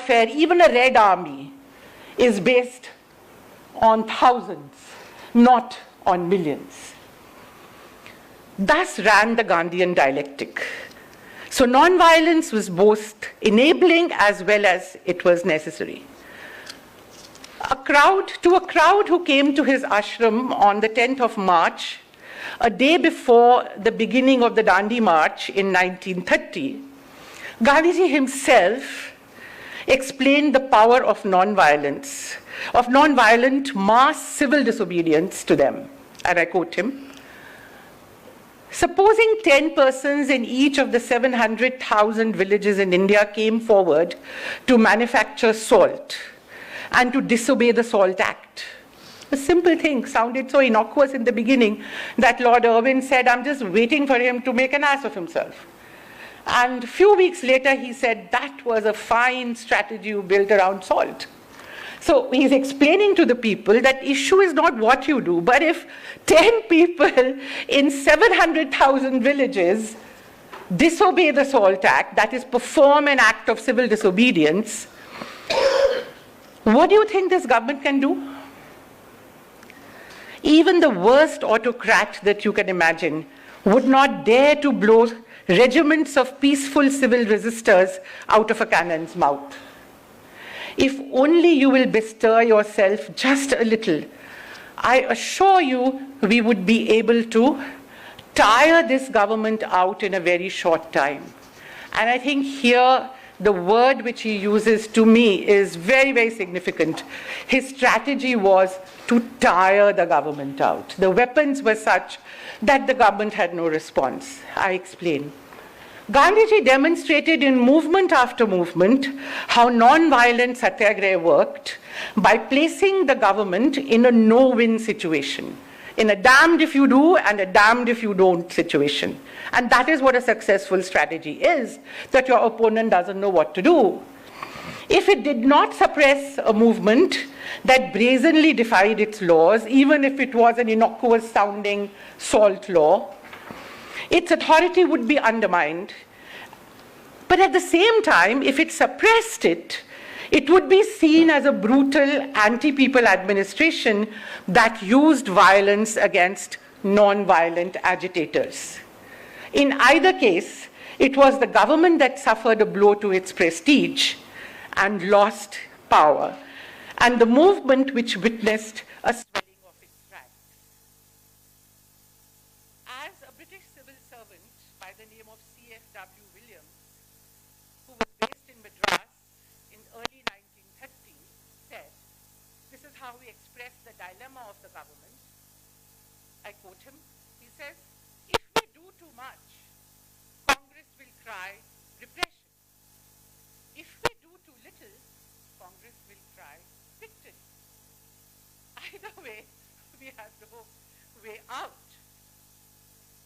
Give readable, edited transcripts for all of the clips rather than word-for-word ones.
warfare, even a Red Army, is based on thousands, not on millions. Thus ran the Gandhian dialectic. So non-violence was both enabling as well as it was necessary. To a crowd who came to his ashram on the 10th of March, a day before the beginning of the Dandi March in 1930, Gandhiji himself explained the power of non-violence, of non-violent mass civil disobedience to them. And I quote him, "Supposing 10 persons in each of the 700,000 villages in India came forward to manufacture salt and to disobey the Salt Act." A simple thing, sounded so innocuous in the beginning that Lord Irwin said, "I'm just waiting for him to make an ass of himself." And a few weeks later, he said, "That was a fine strategy you built around salt." So he's explaining to the people that issue is not what you do, but if 10 people in 700,000 villages disobey the Salt Act, that is, perform an act of civil disobedience, what do you think this government can do? Even the worst autocrat that you can imagine would not dare to blow regiments of peaceful civil resistors out of a cannon's mouth. If only you will bestir yourself just a little, I assure you we would be able to tire this government out in a very short time. And I think here the word which he uses to me is very, very significant. His strategy was to tire the government out. The weapons were such that the government had no response. I explain. Gandhiji demonstrated in movement after movement how non-violent satyagraha worked by placing the government in a no-win situation, in a damned if you do and a damned if you don't situation. And that is what a successful strategy is, that your opponent doesn't know what to do. If it did not suppress a movement that brazenly defied its laws, even if it was an innocuous sounding salt law, its authority would be undermined. But at the same time, if it suppressed it, it would be seen as a brutal anti-people administration that used violence against non-violent agitators. In either case, it was the government that suffered a blow to its prestige and lost power, and the movement which witnessed a swelling of its ranks. As a British civil servant by the name of C.F.W. Williams, who was based in Madras in early 1930, said, this is how he expressed the dilemma of the government. I quote him. He says, "If we do too much, Congress will cry repression. If we do too little, Congress will cry victory. Either way, we have no way out."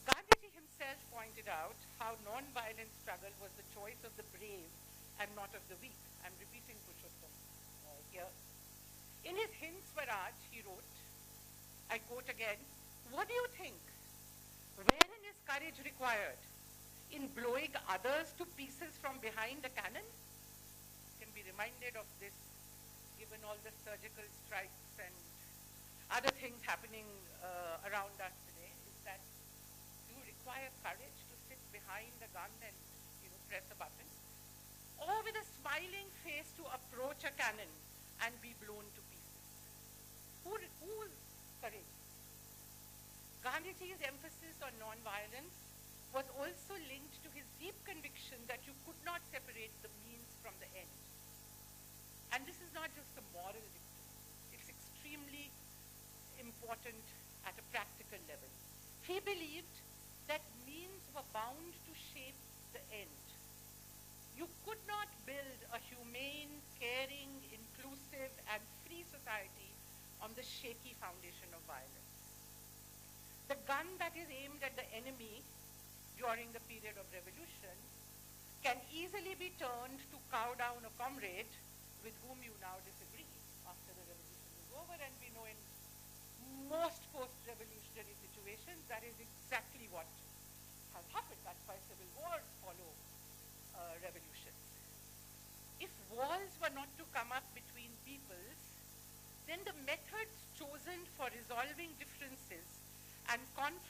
Gandhiji himself pointed out how non-violent struggle was the choice of the brave and not of the weak. I'm repeating Purushottam here. In his Hind Swaraj, he wrote, I quote again, "What do you think? Wherein is courage required? In blowing others to pieces from behind a cannon?" You can be reminded of this given all the surgical strikes and other things happening around us today. Is that you require courage to sit behind a gun and press a button? Or with a smiling face to approach a cannon and be blown to pieces? Who's courage? Gandhiji's emphasis on non-violence was also linked to his deep conviction that you could not separate the means from the end. And this is not just a moral victory. It's extremely important at a practical level. He believed that means were bound to shape the end. You could not build a humane, caring, inclusive, and free society on the shaky foundation of violence. The gun that is aimed at the enemy during the period of revolution can easily be turned to cow down a comrade with whom you now disagree after the revolution is over, and we know in most post-revolutionary situations that is exactly what has happened. That's why civil wars follow revolutions. If walls were not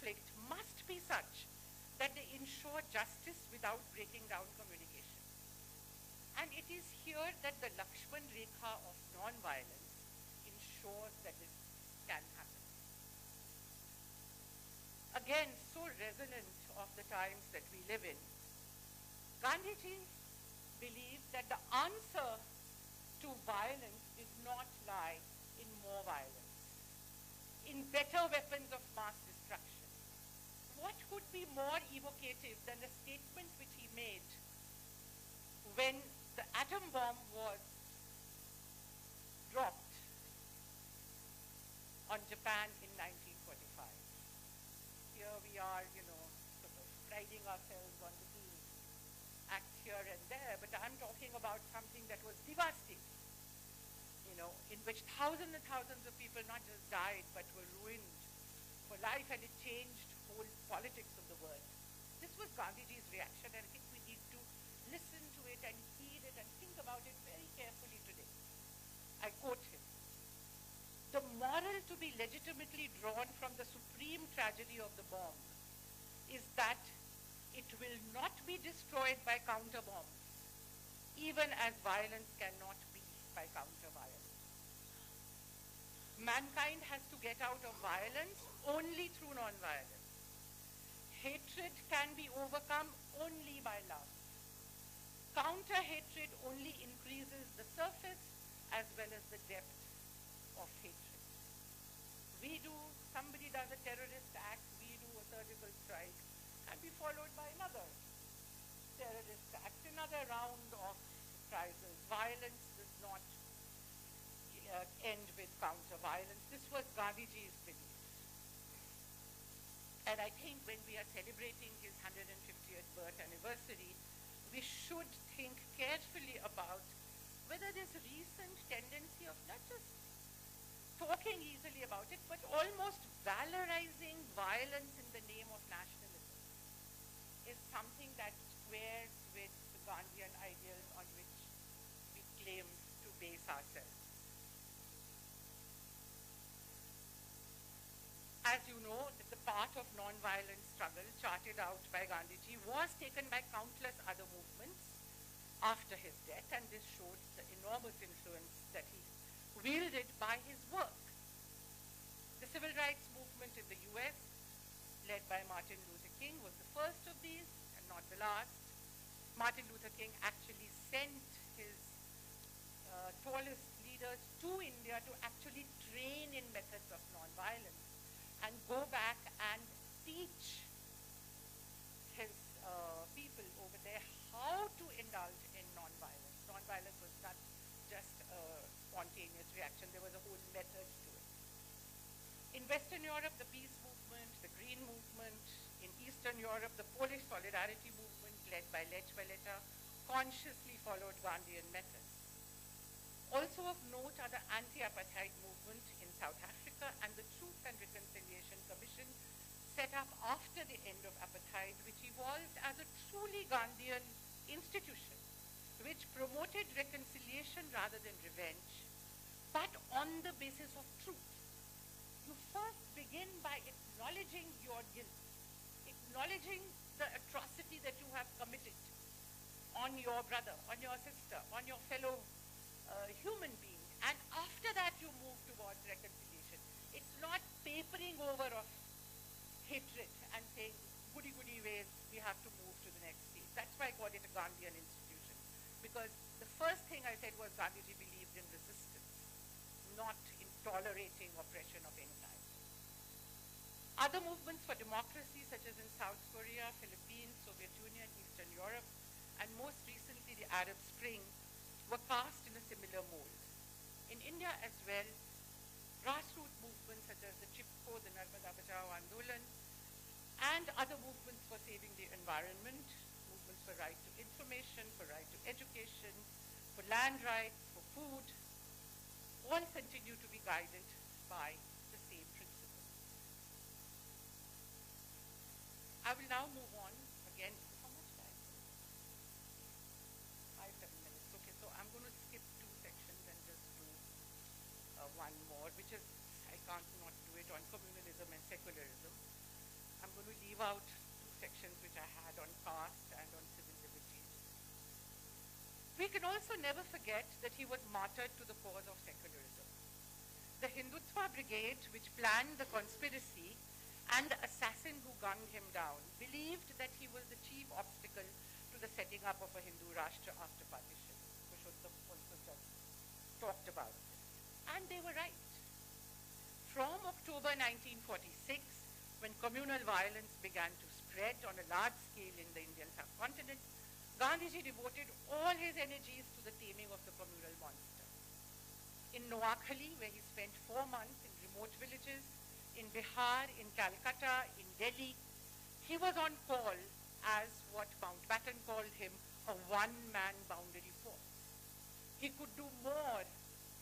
conflict must be such that they ensure justice without breaking down communication. And it is here that the Lakshman Rekha of non-violence ensures that this can happen. Again, so resonant of the times that we live in, Gandhiji believed that the answer to violence did not lie in more violence, in better weapons of mass destruction. What could be more evocative than the statement which he made when the atom bomb was dropped on Japan in 1945? Here we are, sort of priding ourselves on little acts here and there, but I'm talking about something that was devastating, in which thousands and thousands of people not just died, but were ruined for life, and it changed whole politics of the world. This was Gandhiji's reaction, and I think we need to listen to it and heed it and think about it very carefully today. I quote him: "The moral to be legitimately drawn from the supreme tragedy of the bomb is that it will not be destroyed by counter bombs, even as violence cannot be by counter violence. Mankind has to get out of violence only through non-violence. Hatred can be overcome only by love. Counter-hatred only increases the surface as well as the depth of hatred. Somebody does a terrorist act, we do a surgical strike, and be followed by another terrorist act, another round of reprisals. Violence does not end with counter-violence. This was Gandhiji's belief. And I think when we are celebrating his 150th birth anniversary, we should think carefully about whether this recent tendency of not just talking easily about it, but almost valorizing violence in the name of nationalism is something that squares with the Gandhian ideals on which we claim to base ourselves. As you know, the path of non-violent struggle charted out by Gandhiji was taken by countless other movements after his death, and this showed the enormous influence that he wielded by his work. The civil rights movement in the US, led by Martin Luther King, was the first of these and not the last. Martin Luther King actually sent his tallest leaders to India to actually train in methods of non-violence and go back and teach his people over there how to indulge in non-violence. Non-violence was not just a spontaneous reaction, there was a whole method to it. In Western Europe, the peace movement, the green movement. In Eastern Europe, the Polish solidarity movement led by Lech Walesa consciously followed Gandhian methods. Also of note are the anti-apartheid movement in South Africa and the Truth and Reconciliation Commission set up after the end of apartheid, which evolved as a truly Gandhian institution, which promoted reconciliation rather than revenge, but on the basis of truth. You first begin by acknowledging your guilt, acknowledging the atrocity that you have committed on your brother, on your sister, on your fellow human being. And after that, you move towards reconciliation. It's not papering over of hatred and saying, goody ways, we have to move to the next stage. That's why I call it a Gandhian institution. Because the first thing I said was Gandhiji believed in resistance, not in tolerating oppression of any kind. Other movements for democracy, such as in South Korea, Philippines, Soviet Union, Eastern Europe, and most recently the Arab Spring, were cast in a similar mold. In India as well, grassroots movements such as the Chipko, the Narmada Bachao Andolan, and other movements for saving the environment, movements for right to information, for right to education, for land rights, for food, all continue to be guided by the same principles. I will now move on again. How much time? 5-7 minutes. Okay, so I'm going to skip 2 sections and just do one more, which is, I can't not do it, on communalism and secularism. I'm going to leave out two sections which I had on caste and on civil liberties. We can also never forget that he was martyred to the cause of secularism. The Hindutva brigade, which planned the conspiracy, and the assassin who gunned him down, believed that he was the chief obstacle to the setting up of a Hindu Rashtra after partition. Purushottam also just talked about this. And they were right. From October 1946, when communal violence began to spread on a large scale in the Indian subcontinent, Gandhiji devoted all his energies to the taming of the communal monster. In Noakhali, where he spent 4 months in remote villages, in Bihar, in Calcutta, in Delhi, he was on call as what Mountbatten called him, a one-man boundary force. He could do more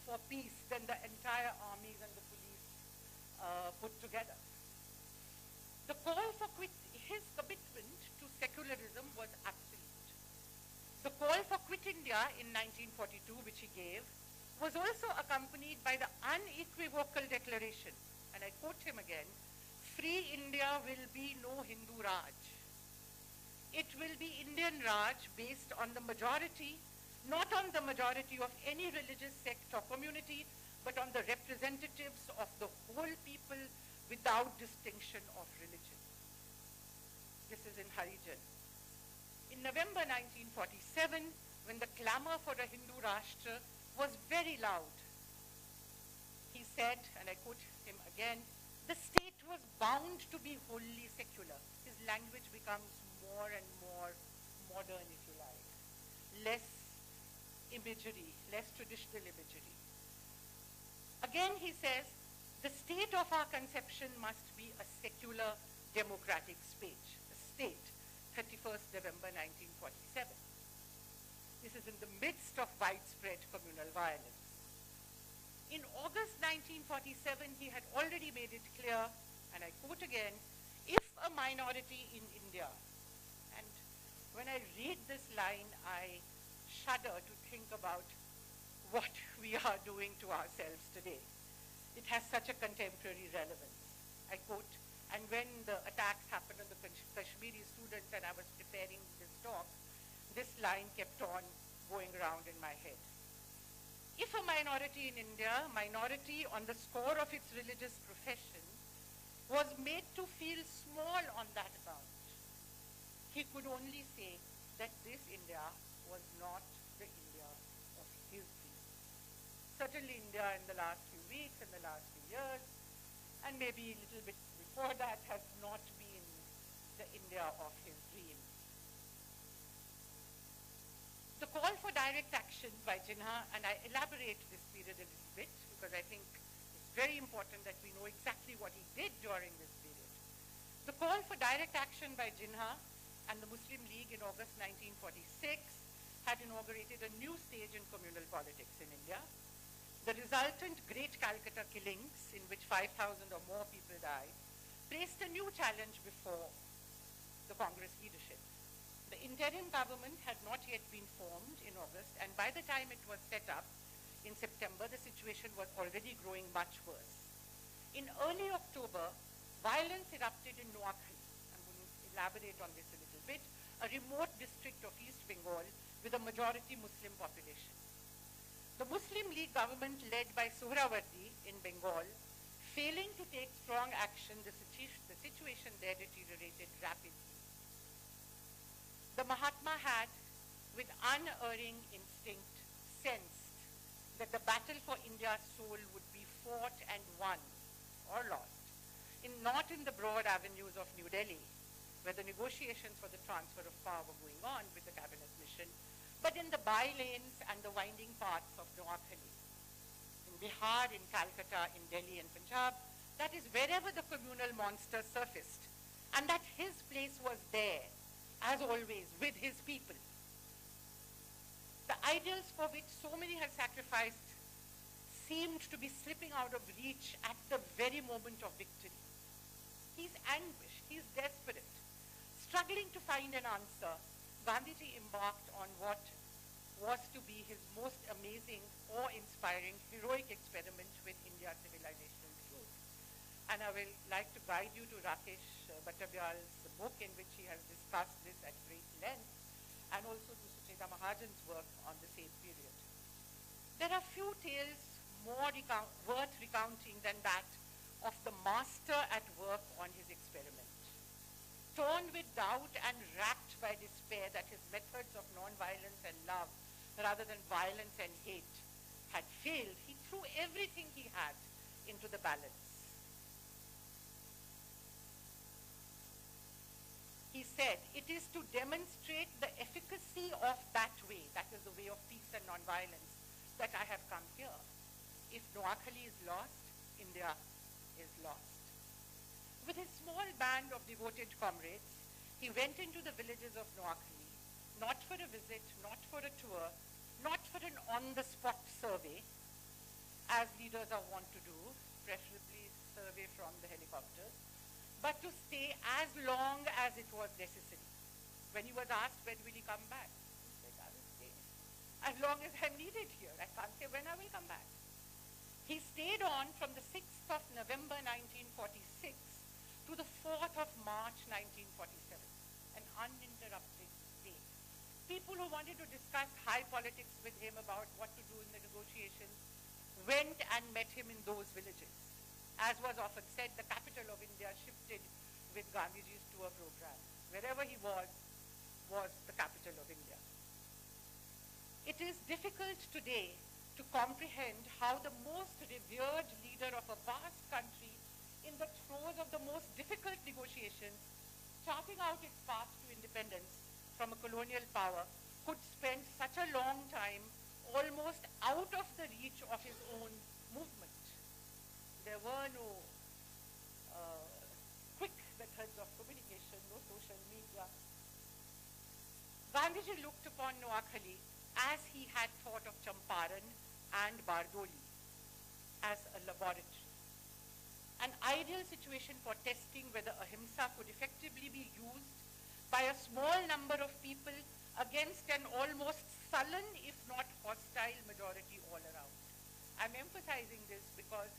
for peace than the entire armies and the police put together. The call for his commitment to secularism was absolute. The call for Quit India in 1942, which he gave, was also accompanied by the unequivocal declaration, and I quote him again, "Free India will be no Hindu Raj. It will be Indian Raj based on the majority, not on the majority of any religious sect or community, but on the representatives of the whole people without distinction of religion." This is in Harijan. In November 1947, when the clamor for a Hindu Rashtra was very loud, he said, and I quote him again, "The state was bound to be wholly secular." His language becomes more and more modern, if you like, less imagery, less traditional imagery. Again, he says, "The state of our conception must be a secular democratic state." 31st November 1947. This is in the midst of widespread communal violence. In August 1947, he had already made it clear, and I quote again, "If a minority in India," and when I read this line, I shudder to think about what we are doing to ourselves today. It has such a contemporary relevance. I quote, and when the attacks happened on the Kashmiri students and I was preparing this talk, this line kept on going around in my head. If a minority in India, minority on the score of its religious profession, was made to feel small on that account, he could only say that this India was not the India of his dream. Certainly India in the last few weeks, in the last few years, and maybe a little bit before that, has not been the India of his dream. The call for direct action by Jinnah, and I elaborate this period a little bit because I think it's very important that we know exactly what he did during this period. The call for direct action by Jinnah and the Muslim League in August 1946 had inaugurated a new stage in communal politics in India. The resultant Great Calcutta killings, in which 5,000 or more people died, placed a new challenge before the Congress leadership. The interim government had not yet been formed in August, and by the time it was set up in September, the situation was already growing much worse. In early October, violence erupted in Noakhali. I'm going to elaborate on this a little bit, a remote district of East Bengal with a majority Muslim population. The Muslim League government led by Suhrawardi in Bengal, failing to take strong action, the situation there deteriorated rapidly. The Mahatma had, with unerring instinct, sensed that the battle for India's soul would be fought and won, or lost, not in the broad avenues of New Delhi, where the negotiations for the transfer of power were going on with the cabinet mission, but in the by-lanes and the winding paths of Noakhali. In Bihar, in Calcutta, in Delhi and Punjab, that is wherever the communal monster surfaced, and that his place was there, as always, with his people. The ideals for which so many had sacrificed seemed to be slipping out of reach at the very moment of victory. He's anguished, he's desperate. Struggling to find an answer, Gandhiji embarked on what was to be his most amazing, awe-inspiring, heroic experiment with India's civilizational truth. And I will like to guide you to Rakesh Bhattavyal's book in which he has discussed this at great length, and also to Sucheta Mahajan's work on the same period. There are few tales more worth recounting than that of the master at work on his experiment. Torn with doubt and racked by despair that his methods of non-violence and love, rather than violence and hate, had failed, he threw everything he had into the balance. He said, it is to demonstrate the efficacy of that way, that is the way of peace and non-violence, that I have come here. If Noakhali is lost, India is lost. With his small band of devoted comrades, he went into the villages of Noakhali, not for a visit, not for a tour, not for an on-the-spot survey, as leaders are wont to do, preferably survey from the helicopters, but to stay as long as it was necessary. When he was asked, when will he come back? He said, I will stay as long as I'm needed here. I can't say when I will come back. He stayed on from the 6th of November 1946 to the 4th of March 1947, an uninterrupted stay. People who wanted to discuss high politics with him about what to do in the negotiations went and met him in those villages. As was often said, the capital of India shifted with Gandhiji's tour program. Wherever he was the capital of India. It is difficult today to comprehend how the most revered leader of a vast country in the throes of the most difficult negotiations, charting out its path to independence from a colonial power, could spend such a long time almost out of the reach of his own movement. There were no quick methods of communication, no social media. Gandhiji looked upon Noakhali as he had thought of Champaran and Bardoli, as a laboratory. An ideal situation for testing whether ahimsa could effectively be used by a small number of people against an almost sullen, if not hostile, majority all around. I'm emphasizing this because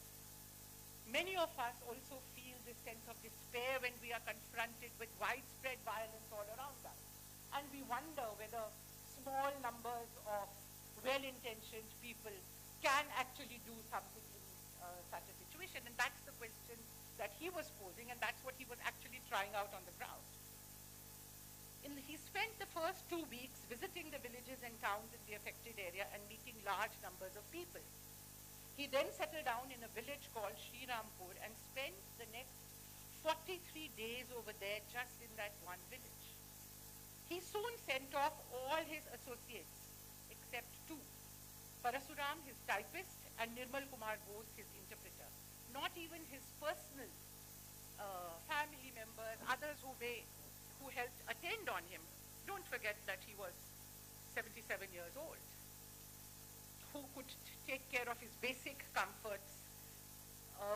many of us also feel this sense of despair when we are confronted with widespread violence all around us. And we wonder whether small numbers of well-intentioned people can actually do something in such a situation. And that's the question that he was posing, and that's what he was actually trying out on the ground. He spent the first 2 weeks visiting the villages and towns in the affected area and meeting large numbers of people. He then settled down in a village called Shrierampur and spent the next 43 days over there just in that one village. He soon sent off all his associates except 2, Parasuram, his typist, and Nirmal Kumar Bose, his interpreter. Not even his personal family members, others who helped attend on him. Don't forget that he was 77 years old, who could take care of his basic comforts,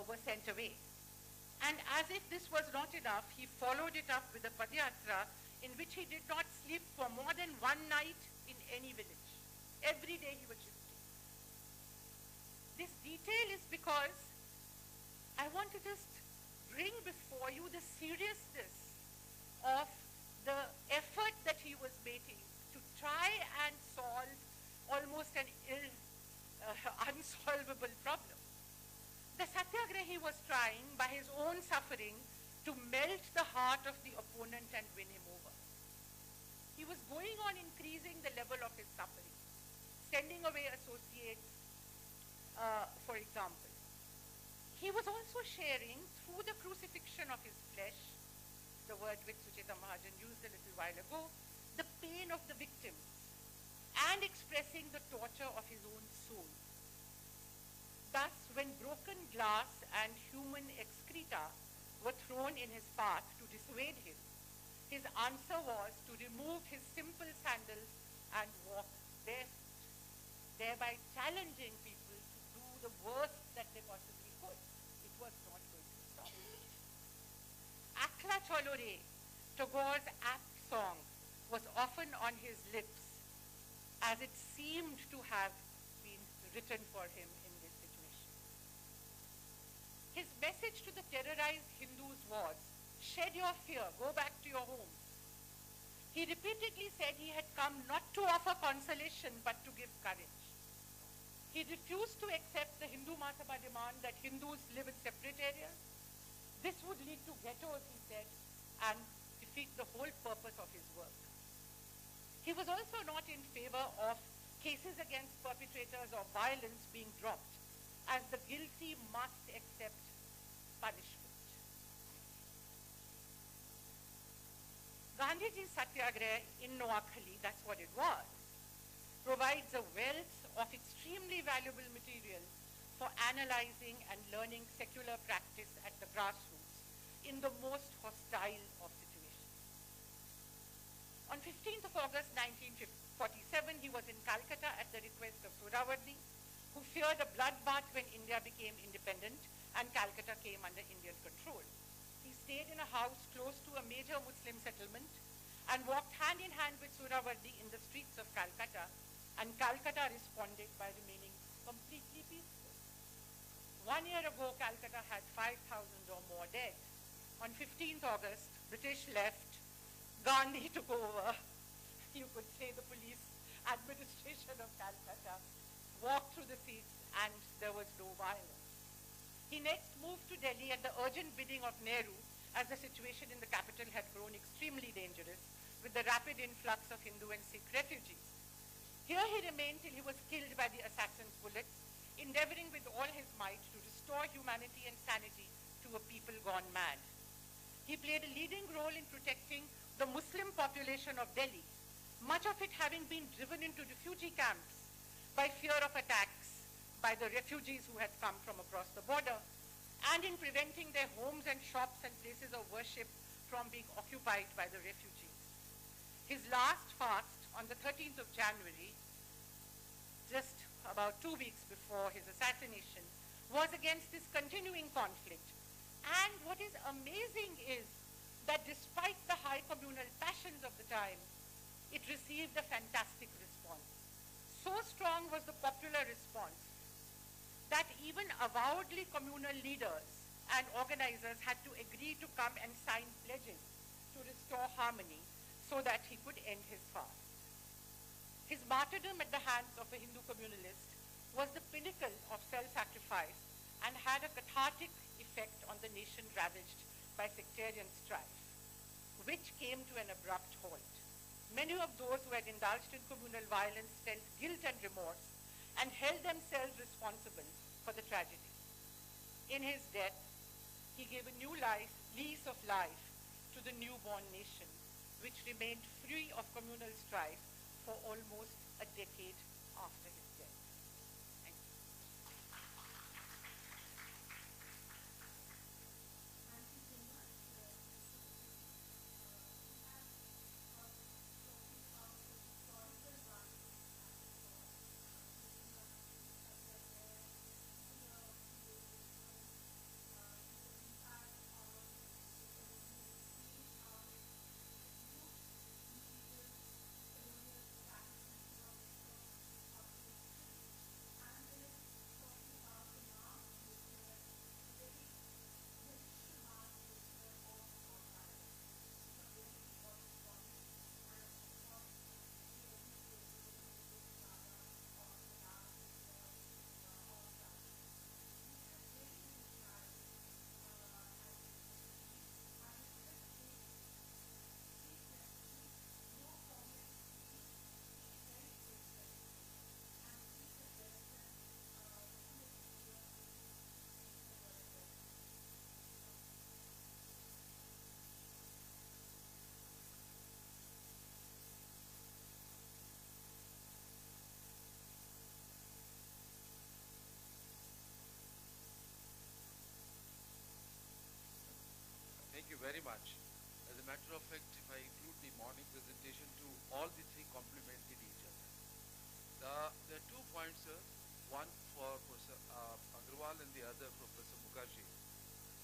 were sent away. And as if this was not enough, he followed it up with a Padyatra in which he did not sleep for more than one night in any village. Every day he was shifting. This detail is because I want to just bring before you the seriousness of the effort that he was making to try and solve almost an unsolvable problem. The Satyagrahi was trying by his own suffering to melt the heart of the opponent and win him over. He was going on increasing the level of his suffering, sending away associates, for example. He was also sharing through the crucifixion of his flesh, the word which Sucheta Mahajan used a little while ago, the pain of the victims and expressing the torture of his own soul. Thus, when broken glass and human excreta were thrown in his path to dissuade him, his answer was to remove his simple sandals and walk barefoot, thereby challenging people to do the worst that they possibly could. It was not going to stop. Akla Cholo Re, Tagore's apt song, was often on his lips, as it seemed to have been written for him in this situation. His message to the terrorized Hindus was, shed your fear, go back to your homes. He repeatedly said he had come not to offer consolation but to give courage. He refused to accept the Hindu Mahasabha demand that Hindus live in separate areas. This would lead to ghettos, he said, and defeat the whole purpose of his work. He was also not in favor of cases against perpetrators of violence being dropped, as the guilty must accept punishment. Gandhiji's Satyagraha in Noakhali, that's what it was, provides a wealth of extremely valuable material for analyzing and learning secular practice at the grassroots in the most hostile of situations. On 15th of August 1947, he was in Calcutta at the request of Suravardi, who feared a bloodbath when India became independent and Calcutta came under Indian control. He stayed in a house close to a major Muslim settlement and walked hand in hand with Suravardi in the streets of Calcutta, and Calcutta responded by remaining completely peaceful. 1 year ago, Calcutta had 5,000 or more dead. On 15th August, British left, Gandhi took over. You could say the police administration of Calcutta, walked through the streets, and there was no violence. He next moved to Delhi at the urgent bidding of Nehru, as the situation in the capital had grown extremely dangerous with the rapid influx of Hindu and Sikh refugees. Here he remained till he was killed by the assassin's bullets, endeavoring with all his might to restore humanity and sanity to a people gone mad. He played a leading role in protecting the Muslim population of Delhi, much of it having been driven into refugee camps by fear of attacks by the refugees who had come from across the border, and in preventing their homes and shops and places of worship from being occupied by the refugees. His last fast on the 13th of January, just about 2 weeks before his assassination, was against this continuing conflict. And what is amazing is that despite the high communal passions of the time, it received a fantastic response. So strong was the popular response that even avowedly communal leaders and organizers had to agree to come and sign pledges to restore harmony so that he could end his fast. His martyrdom at the hands of a Hindu communalist was the pinnacle of self-sacrifice and had a cathartic effect on the nation ravaged by sectarian strife, which came to an abrupt halt. Many of those who had indulged in communal violence felt guilt and remorse and held themselves responsible for the tragedy. In his death, he gave a new lease of life to the newborn nation, which remained free of communal strife for almost a decade after his death. Thank you. Thank you so much. Thank you very much. As a matter of fact, if I include the morning presentation to all the three complemented each other. There are 2 points, sir. One for Professor Agrawal and the other for Professor Mukherjee.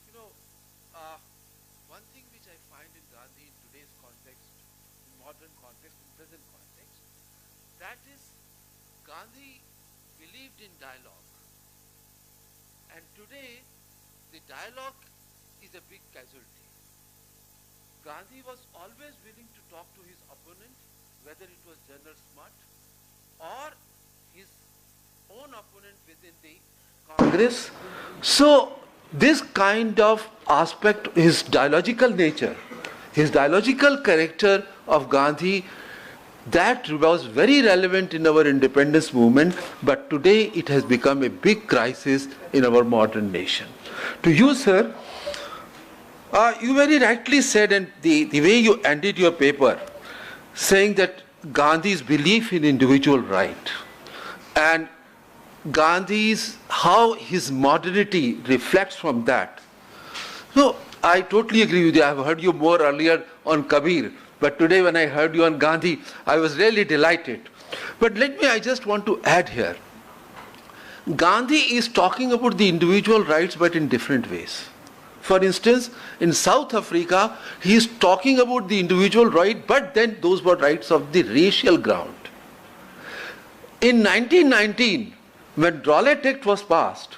You know, one thing which I find in Gandhi in today's context, in modern context, in present context, that is Gandhi believed in dialogue. And today, the dialogue is a big casualty. Gandhi was always willing to talk to his opponent, whether it was General Smart or his own opponent within the Congress. So this kind of aspect, his dialogical nature, his dialogical character of Gandhi, that was very relevant in our independence movement, but today it has become a big crisis in our modern nation. To you, sir, you very rightly said, and the way you ended your paper, saying that Gandhi's belief in individual right and Gandhi's, how his modernity reflects from that. So I totally agree with you. I've heard you more earlier on Kabir, but today when I heard you on Gandhi, I was really delighted. But I just want to add here. Gandhi is talking about the individual rights, but in different ways. For instance, in South Africa, he is talking about the individual right, but then those were rights of the racial ground. In 1919, when Rowlatt Act was passed,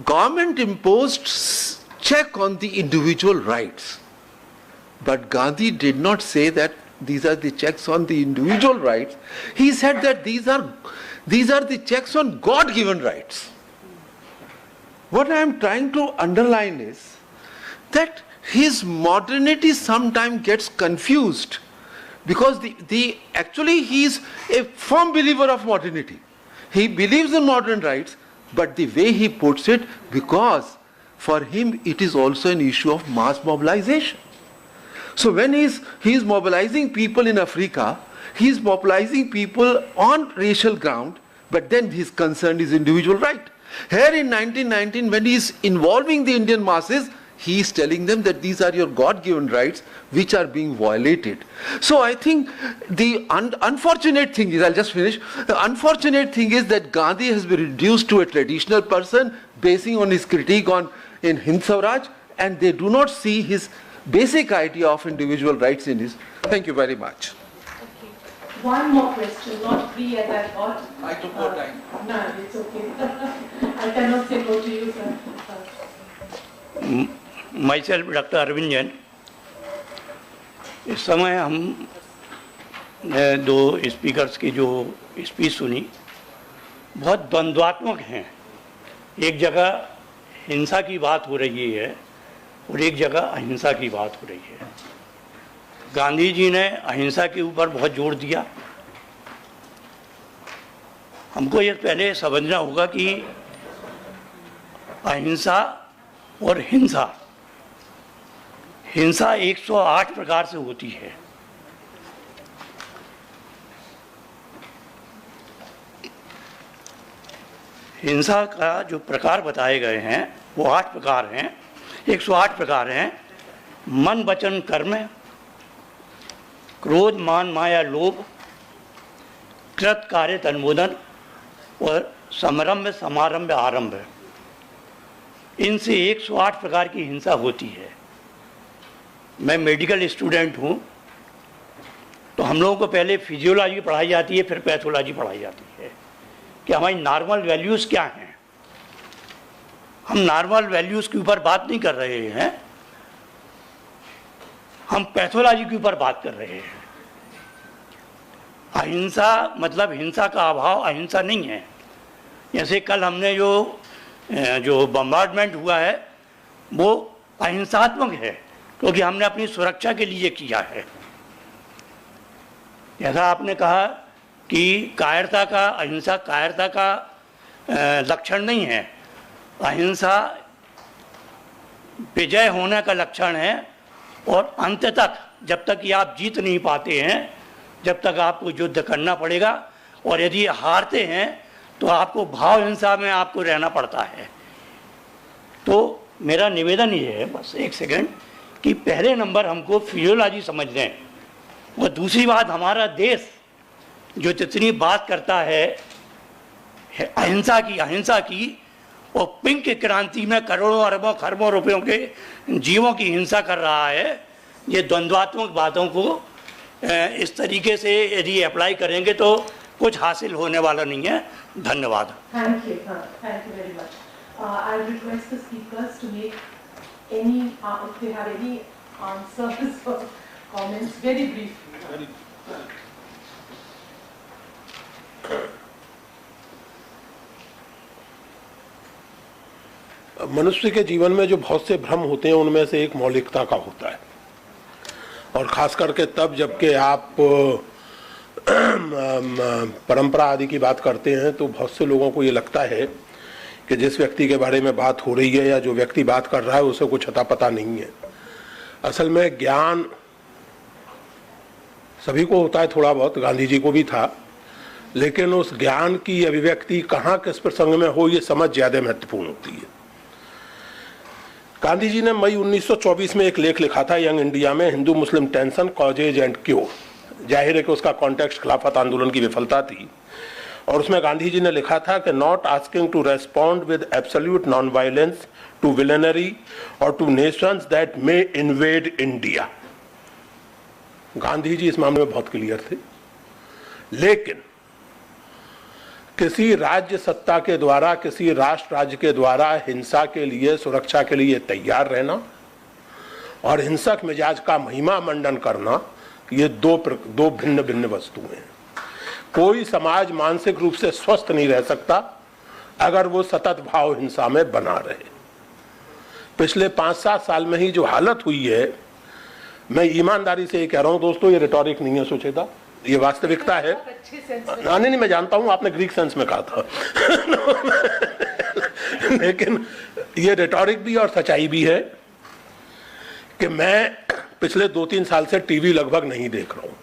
government imposed check on the individual rights. But Gandhi did not say that these are the checks on the individual rights. He said that these are the checks on God-given rights. What I am trying to underline is that his modernity sometimes gets confused, because actually he is a firm believer of modernity. He believes in modern rights, but the way he puts it, because for him it is also an issue of mass mobilization. So when he is mobilizing people in Africa, he is mobilizing people on racial ground, but then his concern is individual right. Here in 1919, when he is involving the Indian masses, he is telling them that these are your God-given rights which are being violated. So I think the unfortunate thing is, I'll just finish, the unfortunate thing is that Gandhi has been reduced to a traditional person basing on his critique in Hind Swaraj, and they do not see his basic idea of individual rights in his. Thank you very much. Okay. One more question, not three as I thought. I took more time. No, it's okay. I cannot say no to you, sir. Myself, Dr. Arvind Jain. इस समय हम दो speakers की जो speech सुनी बहुत द्वंद्वात्मक हैं. एक जगह हिंसा की बात हो रही है और एक जगह अहिंसा की बात हो रही है. गांधी जी ने अहिंसा के ऊपर बहुत जोर दिया. हमको ये पहले समझना होगा कि अहिंसा और हिंसा 108 प्रकार से होती है. हिंसा का जो प्रकार बताए गए हैं वो 8 प्रकार हैं, 108 प्रकार हैं. मन वचन कर्म, क्रोध मान माया लोभ, कृत कार्य तन्मोदन और समरंभ समारंभ आरंभ. इनसे 108 प्रकार की हिंसा होती है. मैं मेडिकल स्टूडेंट हूँ, तो हम लोगों को पहले फिजियोलॉजी पढ़ाई जाती है, फिर पैथोलॉजी पढ़ाई जाती है कि हमारी नॉर्मल वैल्यूज़ क्या हैं. हम नॉर्मल वैल्यूज़ के ऊपर बात नहीं कर रहे हैं, हम पैथोलॉजी के ऊपर बात कर रहे हैं. अहिंसा मतलब हिंसा का अभाव अहिंसा नहीं है. जैसे कल हमने जो बम्बार्डमेंट हुआ है वो अहिंसात्मक है, क्योंकि हमने अपनी सुरक्षा के लिए किया है. जैसा आपने कहा कि कायरता का, अहिंसा कायरता का लक्षण नहीं है. अहिंसा विजय होने का लक्षण है, और अंत तक जब तक कि आप जीत नहीं पाते हैं, जब तक आपको युद्ध करना पड़ेगा. और यदि हारते हैं तो आपको भाव हिंसा में आपको रहना पड़ता है. तो मेरा निवेदन ये है, बस एक सेकंड, कि पहले नंबर हमको फिजियोलॉजी समझ लें. और दूसरी बात, हमारा देश जो जितनी बात करता है अहिंसा की और पिंक क्रांति में करोड़ों अरबों खरबों रुपयों के जीवों की हिंसा कर रहा है, ये द्वंद्वात्मक बातों को इस तरीके से यदि अप्लाई करेंगे तो कुछ हासिल होने वाला नहीं है. धन्यवाद. Thank you very much. I'll request the speakers to make any, if they have any answers or comments, very briefly. मनुष्य के जीवन में जो बहुत से भ्रम होते हैं उनमें से एक मौलिकता का होता है, और खास करके तब जबकि आप परंपरा आदि की बात करते हैं तो बहुत से लोगों को ये लगता है कि जिस व्यक्ति के बारे में बात हो रही है या जो व्यक्ति बात कर रहा है उसे कुछ अता पता नहीं है। असल में ज्ञान सभी को होता है, थोड़ा बहुत, गांधी जी को भी था, लेकिन उस ज्ञान की अभिव्यक्ति कहाँ किस प्रसंग में हो ये समझ ज्यादा महत्वपूर्ण होती है। गांधी जी ने मई 1924 में एक लेख लिखा था यंग इंडिया में, हिंदू मुस्लिम टेंशन कॉजेज एंड क्योर। जाहिर है कि उसका कॉन्टेक्स्ट खिलाफत आंदोलन की विफलता थी, और उसमें गांधी जी ने लिखा था कि not asking to respond with absolute non violence to villainy और to nations that may invade India. Gandhi ji इस मामले में बहुत क्लियर थे, लेकिन किसी राज्य सत्ता के द्वारा, किसी राष्ट्र राज्य के द्वारा हिंसा के लिए, सुरक्षा के लिए तैयार रहना और हिंसक मिजाज का महिमा मंडन करना, ये दो भिन्न भिन्न वस्तुएं हैं। कोई समाज मानसिक रूप से स्वस्थ नहीं रह सकता अगर वो सतत भाव हिंसा में बना रहे। पिछले 5-7 साल में ही जो हालत हुई है, मैं ईमानदारी से ये कह रहा हूं दोस्तों, ये रिटोरिक नहीं है सुचेता, ये वास्तविकता है। नहीं, मैं जानता हूं आपने ग्रीक सेंस में कहा था लेकिन ये रिटोरिक भी और सच्चाई भी है कि मैं पिछले 2-3 साल से टीवी लगभग नहीं देख रहा हूं।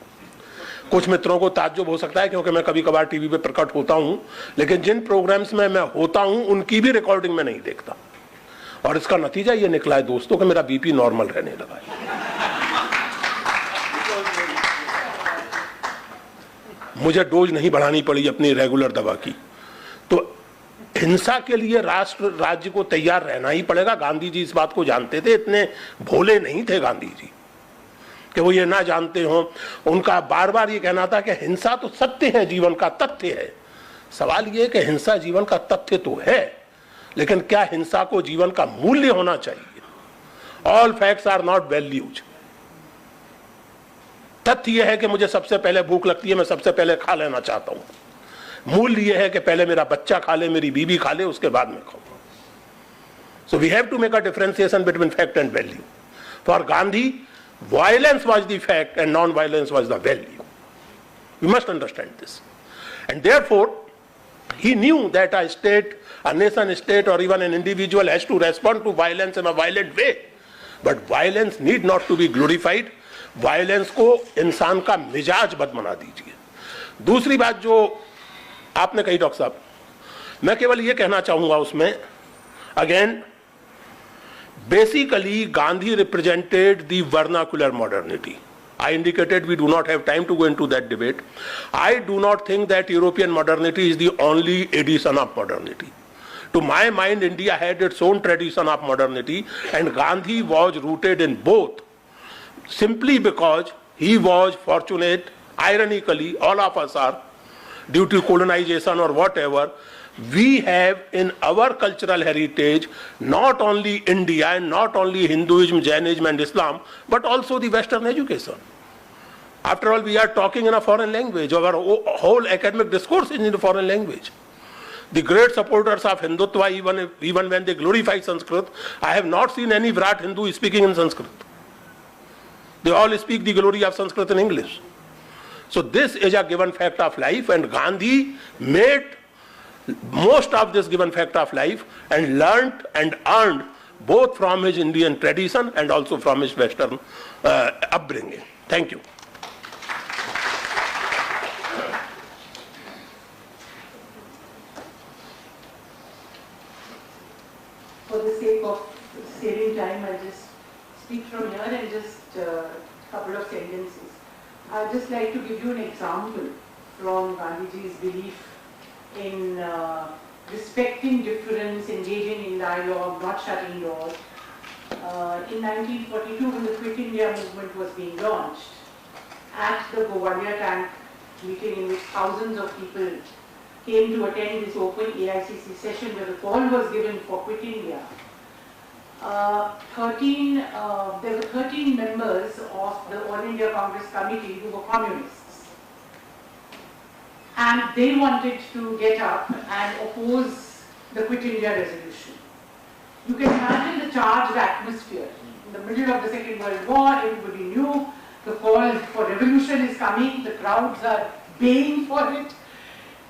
कुछ मित्रों को ताज्जुब हो सकता है क्योंकि मैं कभी कभार टीवी पे प्रकट होता हूं, लेकिन जिन प्रोग्राम्स में मैं होता हूं उनकी भी रिकॉर्डिंग में नहीं देखता, और इसका नतीजा ये निकला है दोस्तों कि मेरा बीपी नॉर्मल रहने लगा है। मुझे डोज नहीं बढ़ानी पड़ी अपनी रेगुलर दवा की। तो हिंसा के लिए राष्ट्र राज्य को तैयार रहना ही पड़ेगा। गांधी जी इस बात को जानते थे, इतने भोले नहीं थे गांधी जी कि वो ये ना जानते हो। उनका बार बार ये कहना था कि हिंसा तो सत्य है, जीवन का तथ्य है। सवाल ये है कि हिंसा जीवन का तथ्य तो है, लेकिन क्या हिंसा को जीवन का मूल्य होना चाहिए? All facts are not values. तथ्य यह है कि मुझे सबसे पहले भूख लगती है, मैं सबसे पहले खा लेना चाहता हूं। मूल्य यह है कि पहले मेरा बच्चा खा ले, मेरी बीवी खा ले, उसके बाद मैं खाऊं। So we have to make a differentiation between fact and value. For Gandhi, violence was the fact and non-violence was the value. We must understand this. And therefore, he knew that a state, a nation state, or even an individual has to respond to violence in a violent way. But violence need not to be glorified. Violence को इंसान का मिजाज बद बना दीजिए। दूसरी बात जो आपने कही डॉक्टर साहब, मैं केवल ये कहना चाहूंगा उसमें, again, basically Gandhi represented the vernacular modernity. I indicated we do not have time to go into that debate. I do not think that European modernity is the only edition of modernity. To my mind, India had its own tradition of modernity, and Gandhi was rooted in both, simply because he was fortunate. Ironically, all of us are, due to colonization or whatever, we have in our cultural heritage not only India and not only Hinduism, Jainism and Islam, but also the Western education. After all, we are talking in a foreign language. Our whole academic discourse is in a foreign language. The great supporters of Hindutva, even when they glorify Sanskrit, I have not seen any Bharat Hindu speaking in Sanskrit. They all speak the glory of Sanskrit in English. So this is a given fact of life, and Gandhi made most of this given fact of life and learnt and earned both from his Indian tradition and also from his Western upbringing. Thank you. For the sake of saving time, I'll just speak from here and just a couple of sentences. I'd just like to give you an example from Gandhiji's belief in respecting difference, engaging in dialogue, not shutting doors. In 1942, when the Quit India movement was being launched, at the Govalia tank meeting in which thousands of people came to attend this open AICC session where the call was given for Quit India, there were 13 members of the All India Congress Committee who were communists. And they wanted to get up and oppose the Quit India resolution. You can imagine the charged atmosphere. In the middle of the Second World War, everybody knew the call for revolution is coming, the crowds are baying for it.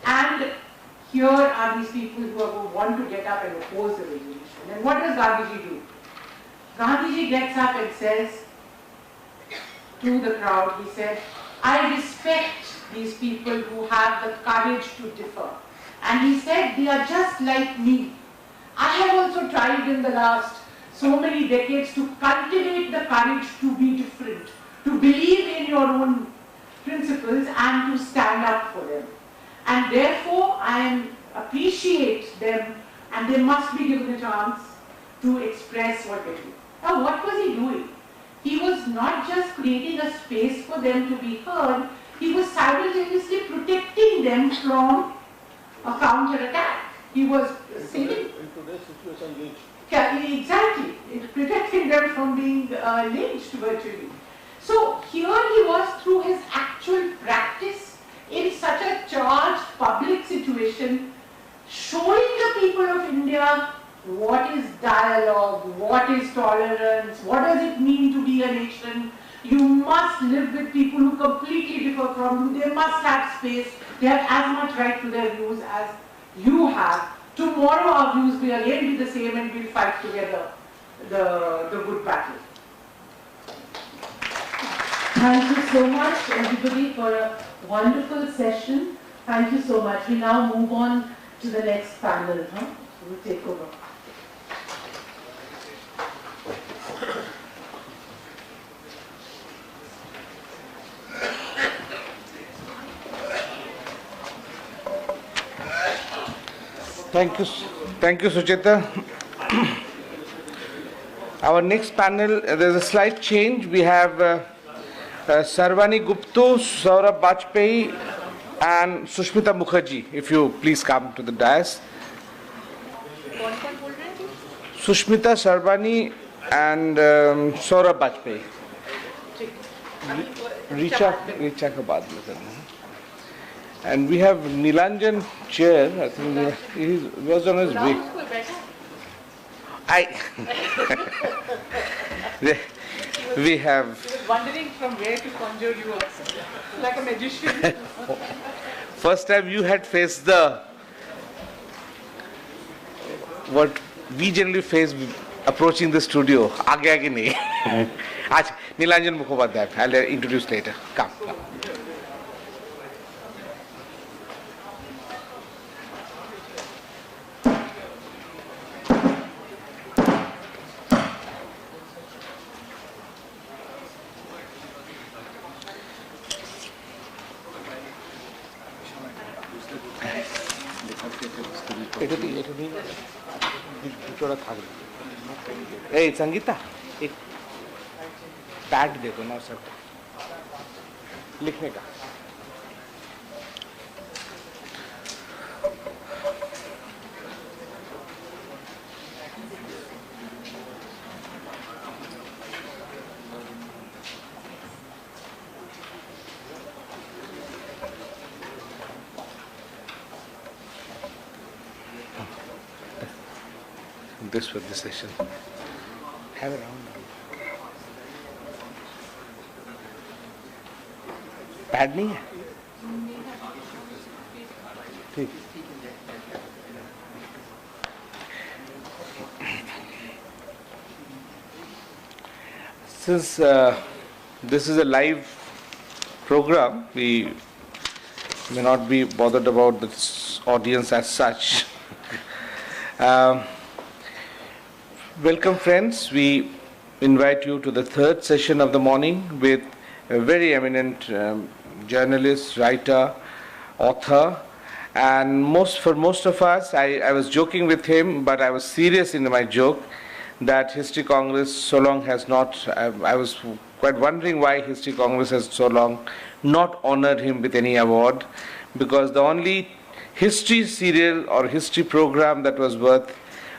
And here are these people who want to get up and oppose the resolution. And what does Gandhiji do? Gandhiji gets up and says to the crowd, he said, I respect these people who have the courage to differ. And he said, they are just like me. I have also tried in the last so many decades to cultivate the courage to be different, to believe in your own principles and to stand up for them. And therefore, I appreciate them and they must be given a chance to express what they do. Now, what was he doing? He was not just creating a space for them to be heard, he was simultaneously protecting them from a counter-attack. He was saving... In today's situation, lynched. Yeah, exactly. Protecting them from being lynched virtually. So here he was, through his actual practice in such a charged public situation, showing the people of India what is dialogue, what is tolerance, what does it mean to be a nation. You must live with people who completely differ from you. They must have space. They have as much right to their views as you have. Tomorrow our views will again be the same and we'll fight together the good battle. Thank you so much, everybody, for a wonderful session. Thank you so much. We now move on to the next panel. We'll take over. Thank you, Sucheta. Our next panel, there's a slight change. We have Sarvani Gupta, Saurabh Bajpayee, and Sushmita Mukherjee. If you please come to the dais. Sushmita, Sarvani, and Saurabh Bajpayee. Richa ke baad mein karna hai. And we have Nilanjan chair. I think he was on his way. We have. He was wondering from where to conjure you also, like a magician. First time you had faced the what we generally face approaching the studio. Aage aage nahi. Aaj Nilanjan Mukhopadhyay. I'll introduce later. Come. Hey, Sangeeta, एक pad देखो ना sir लिखने का. This for this session. Have a round. Pad नहीं है ठीक. Since this is a live program, we may not be bothered about the audience as such. Welcome friends, we invite you to the third session of the morning with a very eminent journalist, writer, author, and for most of us, I was joking with him, but I was serious in my joke that History Congress so long has not, I was quite wondering why History Congress has so long not honored him with any award, because the only history serial or history program that was worth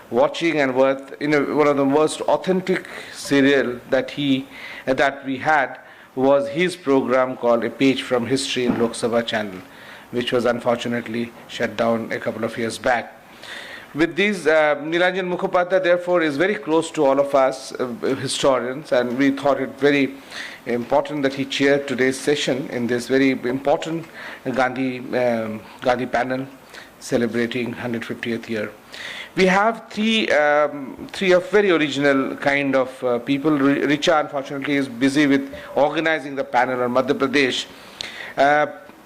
watching and worth, one of the most authentic serial that we had was his program called A Page from History in Lok Sabha channel, which was unfortunately shut down a couple of years back. With these, Nilanjan Mukhopadhyay therefore is very close to all of us historians, and we thought it very important that he chaired today's session in this very important Gandhi panel celebrating 150th year. We have three of very original kind of people. Richa, unfortunately, is busy with organizing the panel on Madhya Pradesh.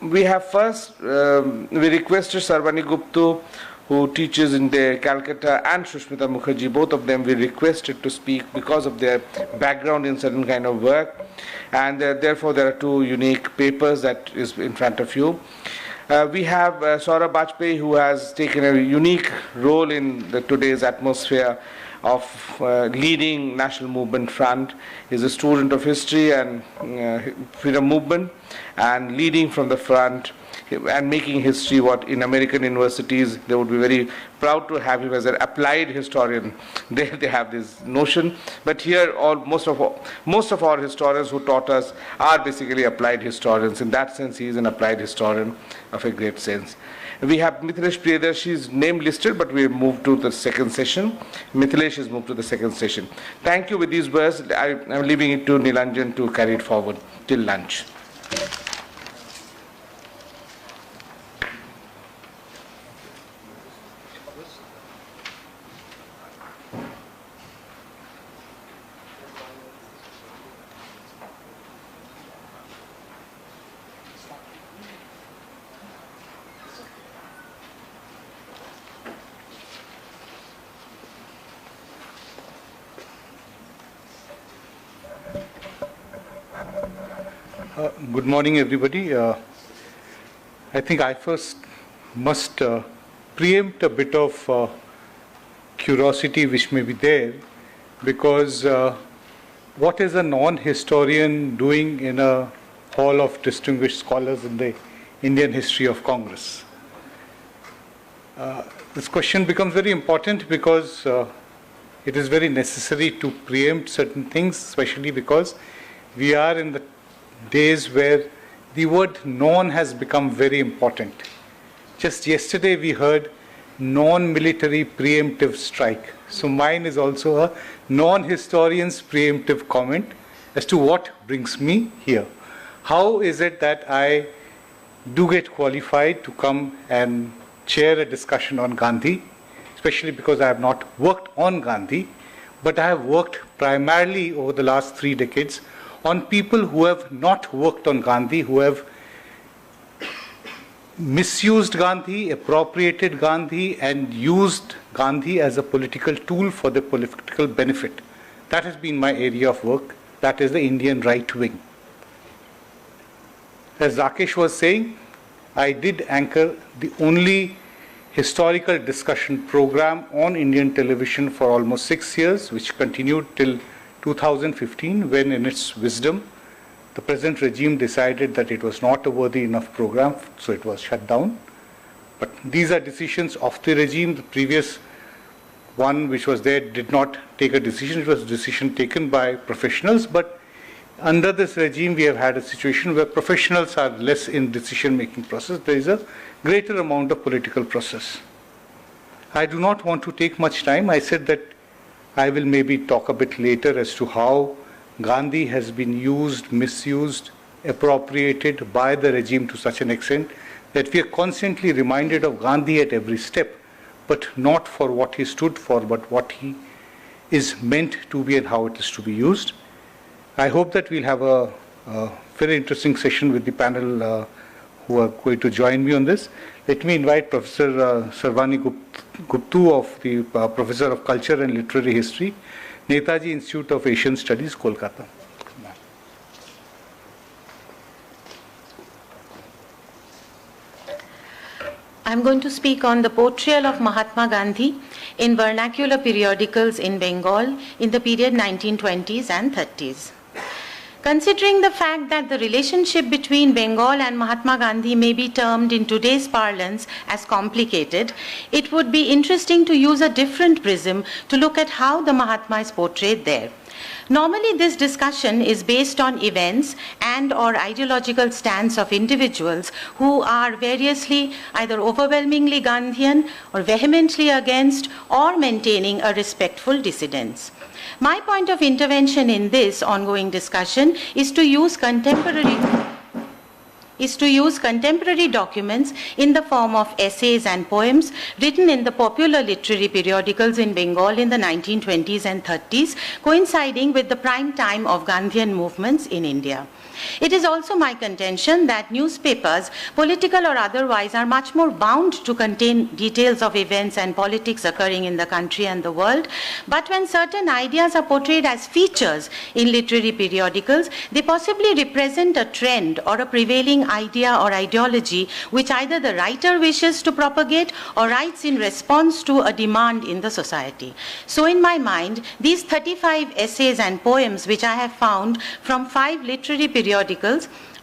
We have first, we requested Sarvani Gupta, who teaches in the Calcutta, and Shushmita Mukherjee, both of them we requested to speak because of their background in certain kind of work, and therefore there are two unique papers that is in front of you. We have Saurabh Bajpayee, who has taken a unique role in today's atmosphere of leading National Movement Front. He's a student of history and freedom movement, and leading from the front and making history what in American universities they would be very proud to have him as an applied historian. They have this notion, but here most of our historians who taught us are basically applied historians. In that sense, he is an applied historian of a great sense. We have Mithilesh Priyadarshini's name listed, but we have moved to the second session. Mithilesh has moved to the second session. Thank you. With these words, I'm leaving it to Nilanjan to carry it forward till lunch. Good morning, everybody. I think I first must preempt a bit of curiosity which may be there, because what is a non-historian doing in a hall of distinguished scholars in the Indian history of Congress? This question becomes very important because it is very necessary to preempt certain things, especially because we are in the days where the word non has become very important. Just yesterday we heard non-military preemptive strike. So mine is also a non-historian's preemptive comment as to what brings me here. How is it that I do get qualified to come and chair a discussion on Gandhi, especially because I have not worked on Gandhi, but I have worked primarily over the last 3 decades on people who have not worked on Gandhi, who have misused Gandhi, appropriated Gandhi, and used Gandhi as a political tool for their political benefit. That has been my area of work. That is the Indian right wing. As Rakesh was saying, I did anchor the only historical discussion program on Indian television for almost 6 years, which continued till 2015, when in its wisdom the present regime decided that it was not a worthy enough program, so it was shut down. But these are decisions of the regime. The previous one which was there did not take a decision. It was a decision taken by professionals, but under this regime we have had a situation where professionals are less in decision making process. There is a greater amount of political process. I do not want to take much time. I said that I will maybe talk a bit later as to how Gandhi has been used, misused, appropriated by the regime to such an extent that we are constantly reminded of Gandhi at every step, but not for what he stood for, but what he is meant to be and how it is to be used. I hope that we'll have a very interesting session with the panel who are going to join me on this. Let me invite Professor Sarvani Gupta of the Professor of Culture and Literary History, Netaji Institute of Asian Studies, Kolkata. I'm going to speak on the portrayal of Mahatma Gandhi in vernacular periodicals in Bengal in the period 1920s and 30s. Considering the fact that the relationship between Bengal and Mahatma Gandhi may be termed in today's parlance as complicated, it would be interesting to use a different prism to look at how the Mahatma is portrayed there. Normally, this discussion is based on events and or ideological stance of individuals who are variously either overwhelmingly Gandhian or vehemently against or maintaining a respectful dissidence. My point of intervention in this ongoing discussion is to use contemporary documents in the form of essays and poems written in the popular literary periodicals in Bengal in the 1920s and 30s, coinciding with the prime time of Gandhian movements in India. It is also my contention that newspapers, political or otherwise, are much more bound to contain details of events and politics occurring in the country and the world. But when certain ideas are portrayed as features in literary periodicals, they possibly represent a trend or a prevailing idea or ideology which either the writer wishes to propagate or writes in response to a demand in the society. So in my mind, these 35 essays and poems which I have found from 5 literary periodicals,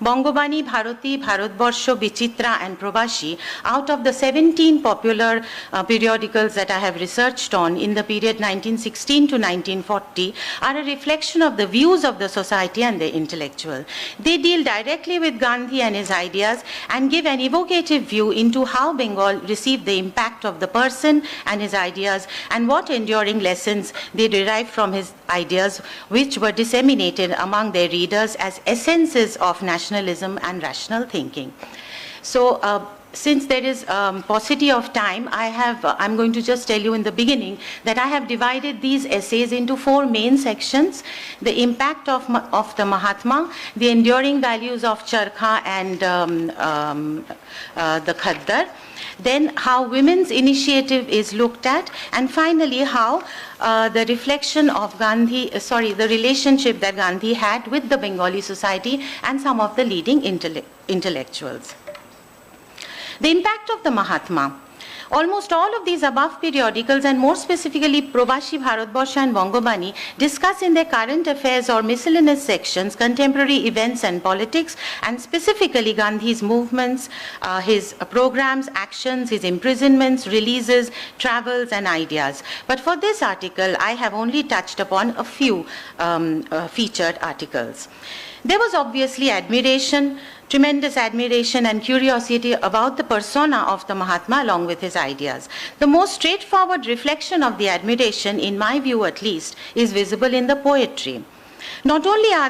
Bangobani, Bharati, Bharatbarsho, Vichitra and Probashi, out of the 17 popular periodicals that I have researched on in the period 1916 to 1940, are a reflection of the views of the society and the intellectual. They deal directly with Gandhi and his ideas and give an evocative view into how Bengal received the impact of the person and his ideas and what enduring lessons they derived from his ideas, which were disseminated among their readers as essences of nationalism and rational thinking. So since there is paucity of time, I'm going to just tell you in the beginning that I have divided these essays into 4 main sections: the impact of the Mahatma, the enduring values of Charkha and the Khaddar, then how women's initiative is looked at, and finally how the reflection of the relationship that Gandhi had with the Bengali society and some of the leading intellectuals. The impact of the Mahatma. Almost all of these above periodicals, and more specifically Probashi, Bharatbarsha and Bangobani, discuss in their current affairs or miscellaneous sections contemporary events and politics, and specifically Gandhi's movements, his programs, actions, his imprisonments, releases, travels and ideas. But for this article, I have only touched upon a few featured articles. There was obviously tremendous admiration and curiosity about the persona of the Mahatma along with his ideas. The most straightforward reflection of the admiration, in my view at least, is visible in the poetry. Not only are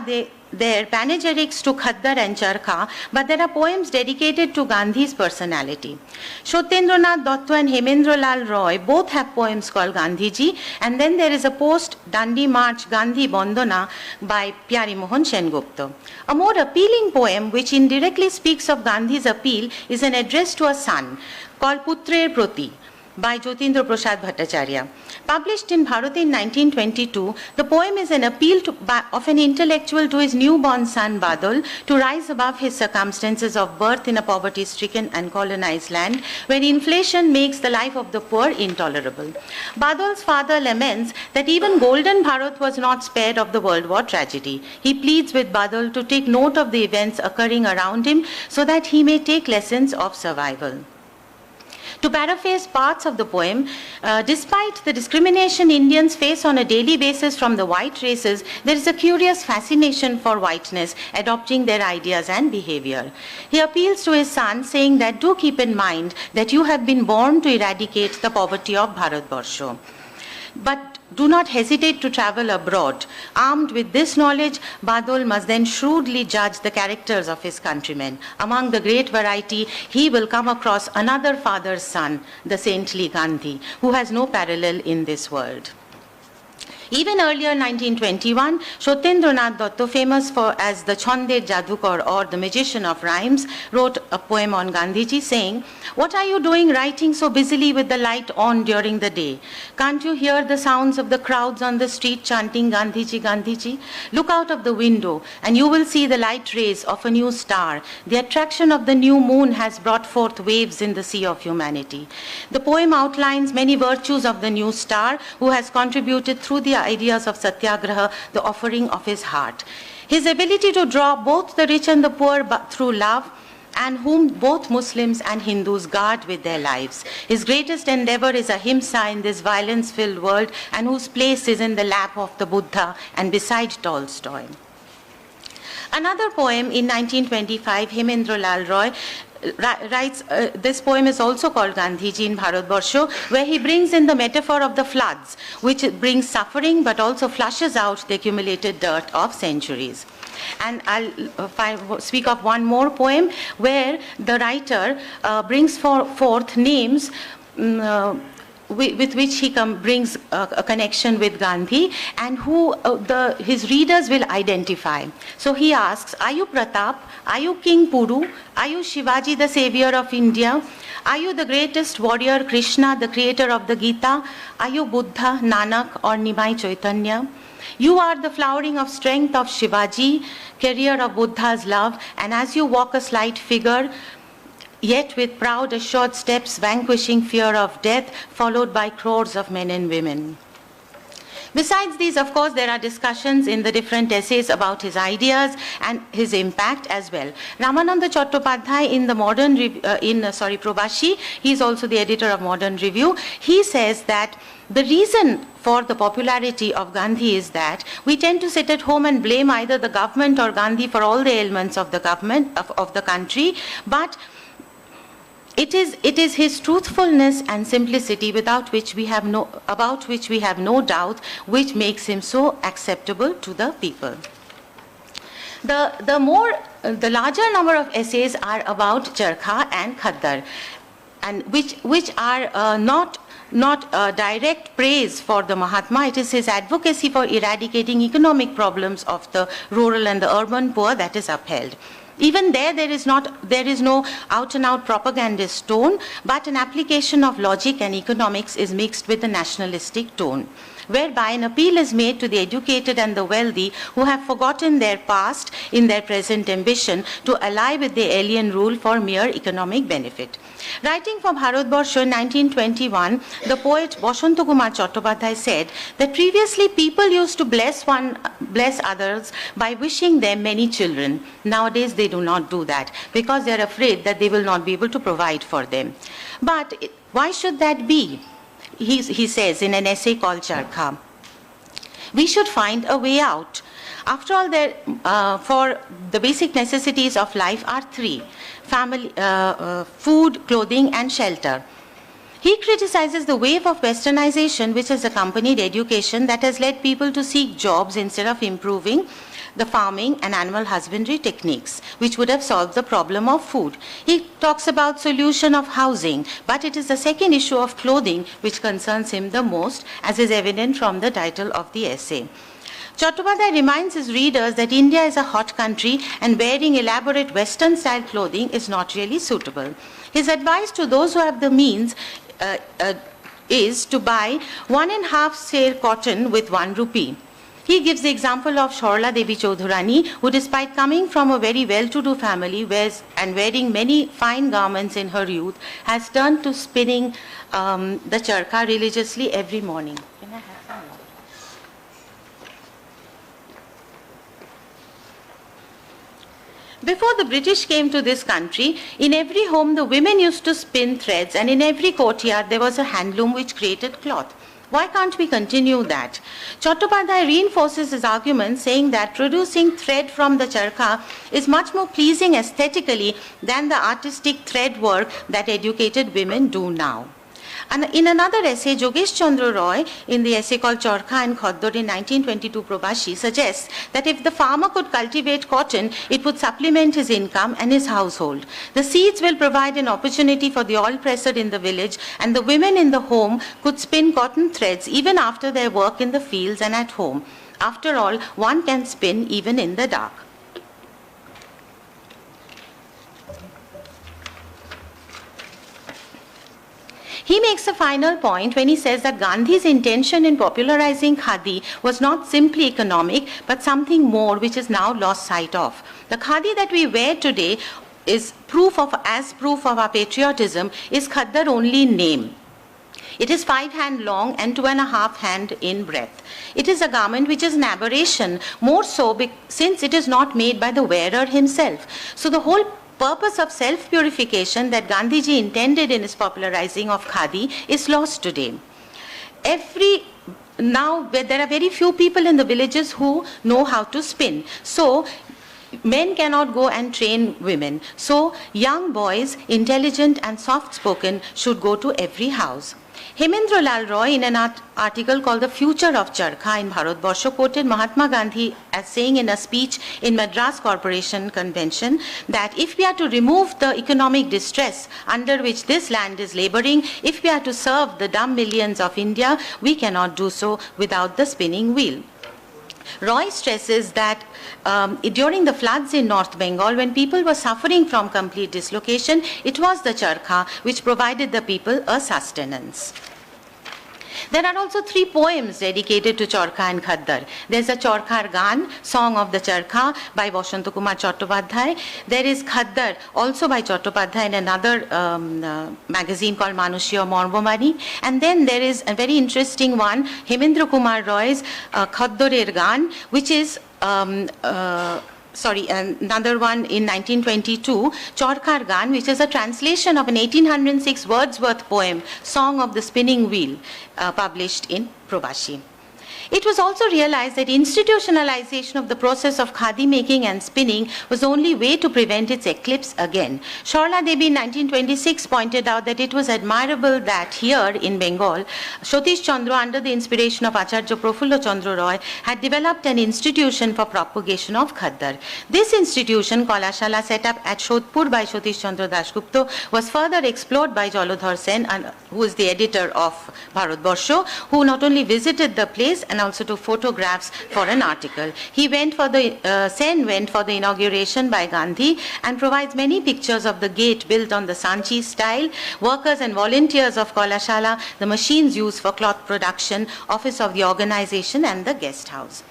there panegyrics to Khaddar and Charkha, but there are poems dedicated to Gandhi's personality. Satyendranath Datta and Hemendra Lal Roy both have poems called Gandhiji, and then there is a post-Dandi March Gandhi Bandana by Pyari Mohan Sengupta. A more appealing poem which indirectly speaks of Gandhi's appeal is an address to a son called Putrer Prati by Jyotindra Prasad Bhattacharya. Published in Bharat in 1922, the poem is an appeal of an intellectual to his newborn son Badal to rise above his circumstances of birth in a poverty-stricken and colonized land where inflation makes the life of the poor intolerable. Badal's father laments that even golden Bharat was not spared of the World War tragedy. He pleads with Badal to take note of the events occurring around him so that he may take lessons of survival. To paraphrase parts of the poem, despite the discrimination Indians face on a daily basis from the white races, there is a curious fascination for whiteness, adopting their ideas and behavior. He appeals to his son, saying that do keep in mind that you have been born to eradicate the poverty of Bharatbarsha. But do not hesitate to travel abroad. Armed with this knowledge, Badal must then shrewdly judge the characters of his countrymen. Among the great variety, he will come across another father's son, the saintly Gandhi, who has no parallel in this world. Even earlier, 1921, Satyendranath Datta, famous as the Chande Jadukar or the magician of rhymes, wrote a poem on Gandhiji saying, "What are you doing writing so busily with the light on during the day? Can't you hear the sounds of the crowds on the street chanting Gandhiji, Gandhiji? Look out of the window and you will see the light rays of a new star. The attraction of the new moon has brought forth waves in the sea of humanity." The poem outlines many virtues of the new star who has contributed through the ideas of Satyagraha, the offering of his heart. His ability to draw both the rich and the poor through love, and whom both Muslims and Hindus guard with their lives. His greatest endeavor is ahimsa in this violence-filled world, and whose place is in the lap of the Buddha and beside Tolstoy. Another poem in 1925, Hemendra Lal Roy writes, this poem is also called Gandhiji in Bharatbarsha, where he brings in the metaphor of the floods, which brings suffering but also flushes out the accumulated dirt of centuries. And I'll speak of one more poem where the writer brings forth names with which he brings a connection with Gandhi, and who his readers will identify. So he asks, are you Pratap? Are you King Puru? Are you Shivaji, the savior of India? Are you the greatest warrior Krishna, the creator of the Gita? Are you Buddha, Nanak, or Nimai Chaitanya? You are the flowering of strength of Shivaji, carrier of Buddha's love, and as you walk a slight figure, yet with proud assured steps vanquishing fear of death, followed by crores of men and women. Besides these, of course, there are discussions in the different essays about his ideas and his impact as well. Ramananda Chattopadhyay in the Probashi, he is also the editor of Modern Review. He says that the reason for the popularity of Gandhi is that we tend to sit at home and blame either the government or Gandhi for all the ailments of the government of the country, but it is his truthfulness and simplicity about which we have no doubt, which makes him so acceptable to the people. The larger number of essays are about Charkha and Khaddar, and which are not direct praise for the Mahatma. It is his advocacy for eradicating economic problems of the rural and the urban poor that is upheld. Even there is no out-and-out propagandist tone, but an application of logic and economics is mixed with the nationalistic tone, whereby an appeal is made to the educated and the wealthy who have forgotten their past in their present ambition to ally with the alien rule for mere economic benefit. Writing from Bharatbarsha in 1921, the poet Bosanta Kumar Chattopadhyay said that previously people used to bless others by wishing them many children. Nowadays they do not do that because they are afraid that they will not be able to provide for them. But why should that be? He says in an essay called Charkha, we should find a way out. After all, for the basic necessities of life are three: family, food, clothing, and shelter. He criticizes the wave of westernization which has accompanied education that has led people to seek jobs instead of improving the farming and animal husbandry techniques, which would have solved the problem of food. He talks about solution of housing, but it is the second issue of clothing which concerns him the most, as is evident from the title of the essay. Chattopadhyay reminds his readers that India is a hot country and wearing elaborate Western-style clothing is not really suitable. His advice to those who have the means is to buy 1.5 seer cotton with 1 rupee. He gives the example of Shorla Devi Chaudhurani, who despite coming from a very well-to-do family and wearing many fine garments in her youth, has turned to spinning the charkha religiously every morning. Can I have some more? Before the British came to this country, in every home the women used to spin threads, and in every courtyard there was a handloom which created cloth. Why can't we continue that? Chattopadhyay reinforces his argument, saying that producing thread from the charkha is much more pleasing aesthetically than the artistic thread work that educated women do now. And in another essay, Jogesh Chandra Roy, in the essay called Charkha and Khaddar in 1922 Probashi, suggests that if the farmer could cultivate cotton, it would supplement his income and his household. The seeds will provide an opportunity for the oil presser in the village, and the women in the home could spin cotton threads even after their work in the fields and at home. After all, one can spin even in the dark. He makes a final point when he says that Gandhi's intention in popularizing khadi was not simply economic, but something more which is now lost sight of. The khadi that we wear today is proof of our patriotism is Khaddar only name. It is 5 hand long and 2.5 hand in breadth. It is a garment which is an aberration, more so since it is not made by the wearer himself. So the whole purpose of self-purification that Gandhiji intended in his popularizing of khadi is lost today. Now, there are very few people in the villages who know how to spin. So, men cannot go and train women. So, young boys, intelligent and soft-spoken, should go to every house. Hemendra Lal Roy, in an article called The Future of Charkha in Bharat, quoted Mahatma Gandhi as saying in a speech in Madras Corporation Convention that if we are to remove the economic distress under which this land is laboring, if we are to serve the dumb millions of India, we cannot do so without the spinning wheel. Roy stresses that during the floods in North Bengal, when people were suffering from complete dislocation, it was the charkha which provided the people a sustenance. There are also 3 poems dedicated to Charkha and Khaddar. There's a Charkhar Gan, Song of the Charkha by Bashanta Kumar Chattopadhyay. There is Khaddar, also by Chattopadhyay in another magazine called Manushya Mormomani. And then there is a very interesting one, Hemendra Kumar Roy's Khaddarer Gan, which is another one in 1922, Charkhar Gan, which is a translation of an 1806 Wordsworth poem, Song of the Spinning Wheel, published in Provashi. It was also realized that institutionalization of the process of khadi making and spinning was the only way to prevent its eclipse again. Sharla Devi in 1926 pointed out that it was admirable that here in Bengal, Satish Chandra, under the inspiration of Acharya Prafulla Chandra Roy, had developed an institution for propagation of Khaddar. This institution, Kalashala, set up at Shodhpur by Satish Chandra Dasgupta, was further explored by Jalodhar Sen, who is the editor of Bharat, who not only visited the place and also took photographs for an article. Sen went for the inauguration by Gandhi and provides many pictures of the gate built on the Sanchi style, workers and volunteers of Kalashala, the machines used for cloth production, office of the organization and the guest house.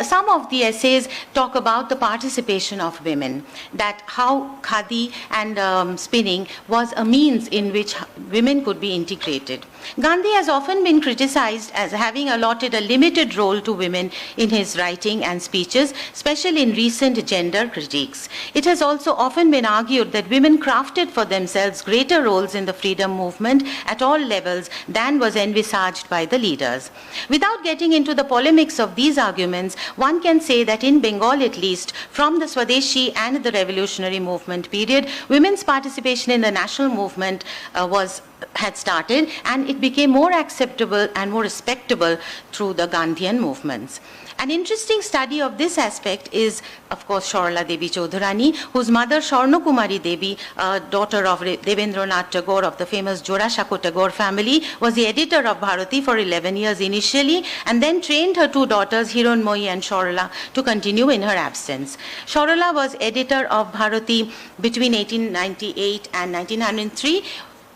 Some of the essays talk about the participation of women, that how khadi and spinning was a means in which women could be integrated. Gandhi has often been criticized as having allotted a limited role to women in his writing and speeches, especially in recent gender critiques. It has also often been argued that women crafted for themselves greater roles in the freedom movement at all levels than was envisaged by the leaders. Without getting into the polemics of these arguments, one can say that in Bengal at least, from the Swadeshi and the revolutionary movement period, women's participation in the national movement had started, and it became more acceptable and more respectable through the Gandhian movements. An interesting study of this aspect is, of course, Sharla Devi Chaudharani, whose mother, Sharno Kumari Devi, daughter of Devendranath Tagore of the famous Jorashako Tagore family, was the editor of Bharati for 11 years initially, and then trained her 2 daughters, Hiranmoyi and Sharla, to continue in her absence. Sharla was editor of Bharati between 1898 and 1903,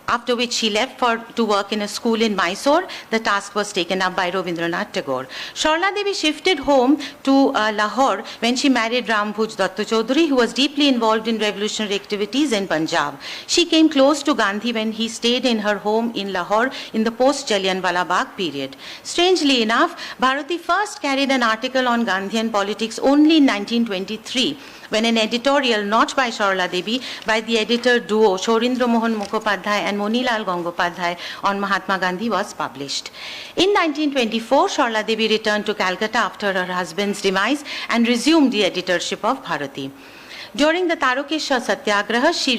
after which she left to work in a school in Mysore. The task was taken up by Rabindranath Tagore. Sharla Devi shifted home to Lahore when she married Rambhuj Datta Chaudhary, who was deeply involved in revolutionary activities in Punjab. She came close to Gandhi when he stayed in her home in Lahore in the post-Jallianwala Bagh period. Strangely enough, Bharati first carried an article on Gandhian politics only in 1923, when an editorial not by Sharla Devi, by the editor duo Shorindra Mohan Mukhopadhyay and Monilal Gangopadhyay on Mahatma Gandhi was published. In 1924, Sharla Devi returned to Calcutta after her husband's demise and resumed the editorship of Bharati. During the Tarokesha Satyagraha, she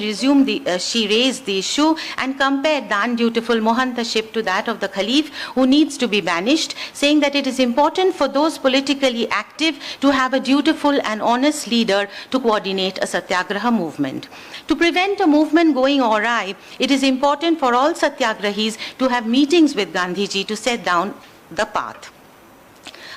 raised the issue and compared the undutiful Mohantaship to that of the Caliph, who needs to be banished, saying that it is important for those politically active to have a dutiful and honest leader to coordinate a Satyagraha movement. To prevent a movement going awry, it is important for all Satyagrahis to have meetings with Gandhiji to set down the path.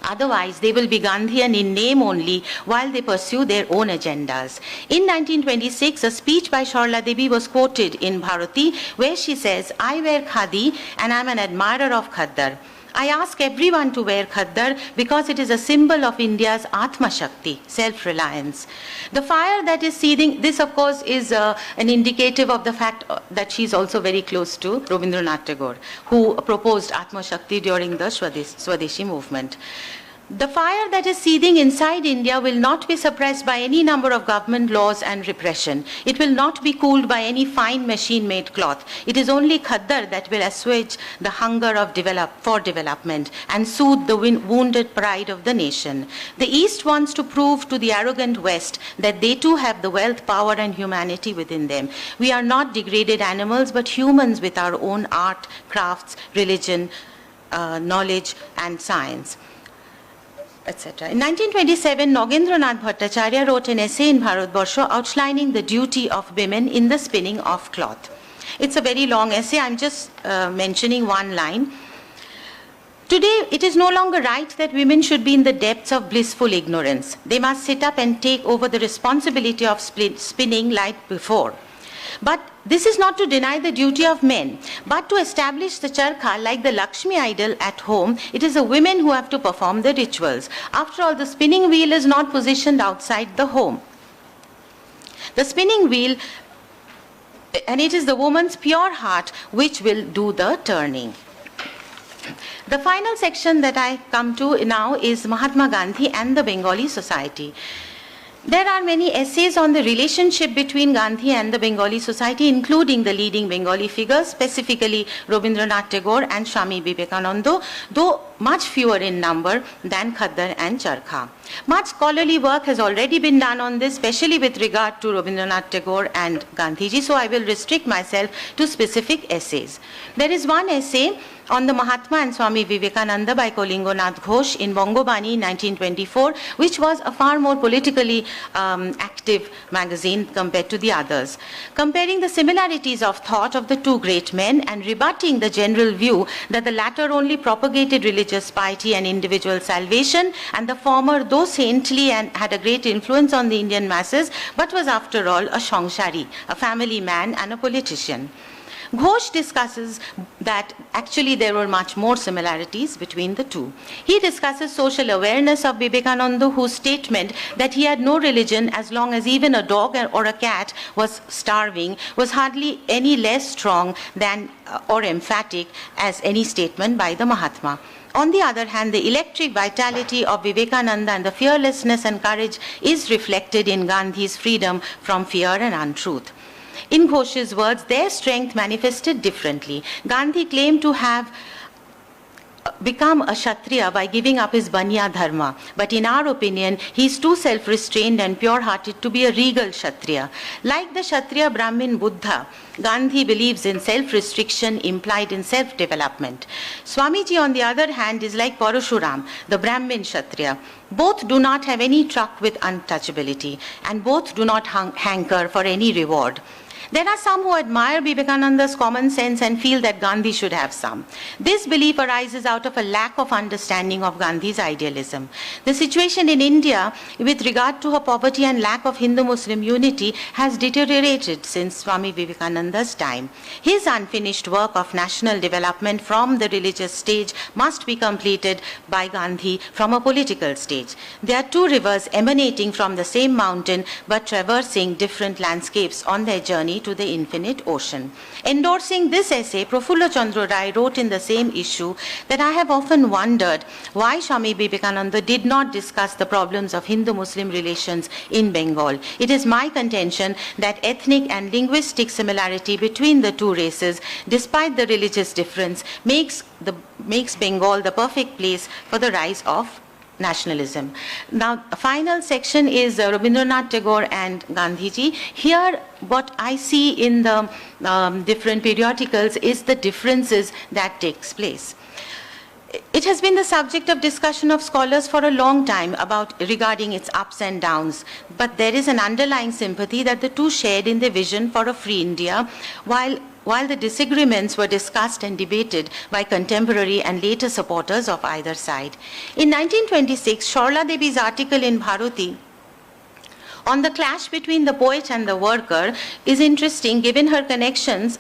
Otherwise, they will be Gandhian in name only while they pursue their own agendas. In 1926, a speech by Sharla Devi was quoted in Bharati, where she says, "I wear khadi and I am an admirer of Khaddar. I ask everyone to wear khaddar because it is a symbol of India's Atma Shakti, self-reliance. The fire that is seething, this of course is an indicative of the fact that she is also very close to Rabindranath Tagore, who proposed Atma Shakti during the Swadeshi movement. The fire that is seething inside India will not be suppressed by any number of government laws and repression. It will not be cooled by any fine machine-made cloth. It is only khaddar that will assuage the hunger of for development and soothe the wounded pride of the nation. The East wants to prove to the arrogant West that they too have the wealth, power, and humanity within them. We are not degraded animals, but humans with our own art, crafts, religion, knowledge, and science, etc. In 1927, Nagendranath Bhattacharya wrote an essay in Bharatbarsha outlining the duty of women in the spinning of cloth. It's a very long essay. I'm just mentioning one line. Today, it is no longer right that women should be in the depths of blissful ignorance. They must sit up and take over the responsibility of spinning like before. But this is not to deny the duty of men, but to establish the charkha like the Lakshmi idol at home. It is the women who have to perform the rituals. After all, the spinning wheel is not positioned outside the home. The spinning wheel, and it is the woman's pure heart which will do the turning. The final section that I come to now is Mahatma Gandhi and the Bengali society. There are many essays on the relationship between Gandhi and the Bengali society, including the leading Bengali figures, specifically Rabindranath Tagore and Swami Vivekananda, though much fewer in number than khaddar and charkha. Much scholarly work has already been done on this, especially with regard to Rabindranath Tagore and Gandhiji, so I will restrict myself to specific essays. There is one essay on the Mahatma and Swami Vivekananda by Kalingonath Ghosh in Bangobani 1924, which was a far more politically active magazine compared to the others. Comparing the similarities of thought of the two great men and rebutting the general view that the latter only propagated religious piety and individual salvation, and the former, though saintly and had a great influence on the Indian masses, but was after all a shangshari, a family man and a politician. Ghosh discusses that actually there were much more similarities between the two. He discusses social awareness of Vivekananda, whose statement that he had no religion as long as even a dog or a cat was starving was hardly any less strong than or emphatic as any statement by the Mahatma. On the other hand, the electric vitality of Vivekananda and the fearlessness and courage is reflected in Gandhi's freedom from fear and untruth. In Ghosh's words, their strength manifested differently. Gandhi claimed to have become a Kshatriya by giving up his Banya Dharma, but in our opinion, he is too self-restrained and pure-hearted to be a regal Kshatriya. Like the Kshatriya Brahmin Buddha, Gandhi believes in self-restriction implied in self-development. Swamiji, on the other hand, is like Parashuram, the Brahmin Kshatriya. Both do not have any truck with untouchability, and both do not hanker for any reward. There are some who admire Vivekananda's common sense and feel that Gandhi should have some. This belief arises out of a lack of understanding of Gandhi's idealism. The situation in India with regard to her poverty and lack of Hindu-Muslim unity has deteriorated since Swami Vivekananda's time. His unfinished work of national development from the religious stage must be completed by Gandhi from a political stage. There are two rivers emanating from the same mountain but traversing different landscapes on their journey to the infinite ocean. Endorsing this essay, Prafulla Chandra Rai wrote in the same issue that I have often wondered why Swami Vivekananda did not discuss the problems of Hindu-Muslim relations in Bengal. It is my contention that ethnic and linguistic similarity between the two races, despite the religious difference, makes Bengal the perfect place for the rise of nationalism. Now, the final section is Rabindranath Tagore and Gandhiji. Here, what I see in the different periodicals is the differences that takes place. It has been the subject of discussion of scholars for a long time regarding its ups and downs, but there is an underlying sympathy that the two shared in their vision for a free India, while the disagreements were discussed and debated by contemporary and later supporters of either side. In 1926, Sharla Devi's article in Bharati on the clash between the poet and the worker is interesting given her connections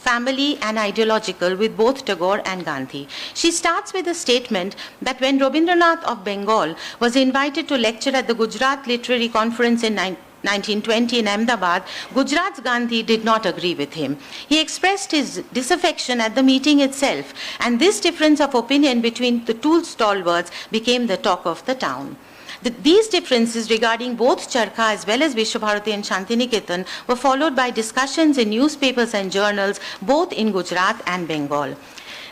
family and ideological with both Tagore and Gandhi. She starts with a statement that when Rabindranath of Bengal was invited to lecture at the Gujarat Literary Conference in 1920 in Ahmedabad, Gujarat's Gandhi did not agree with him. He expressed his disaffection at the meeting itself, and this difference of opinion between the two stalwarts became the talk of the town. These differences regarding both Charkha as well as Vishwabharati and Shantiniketan were followed by discussions in newspapers and journals both in Gujarat and Bengal.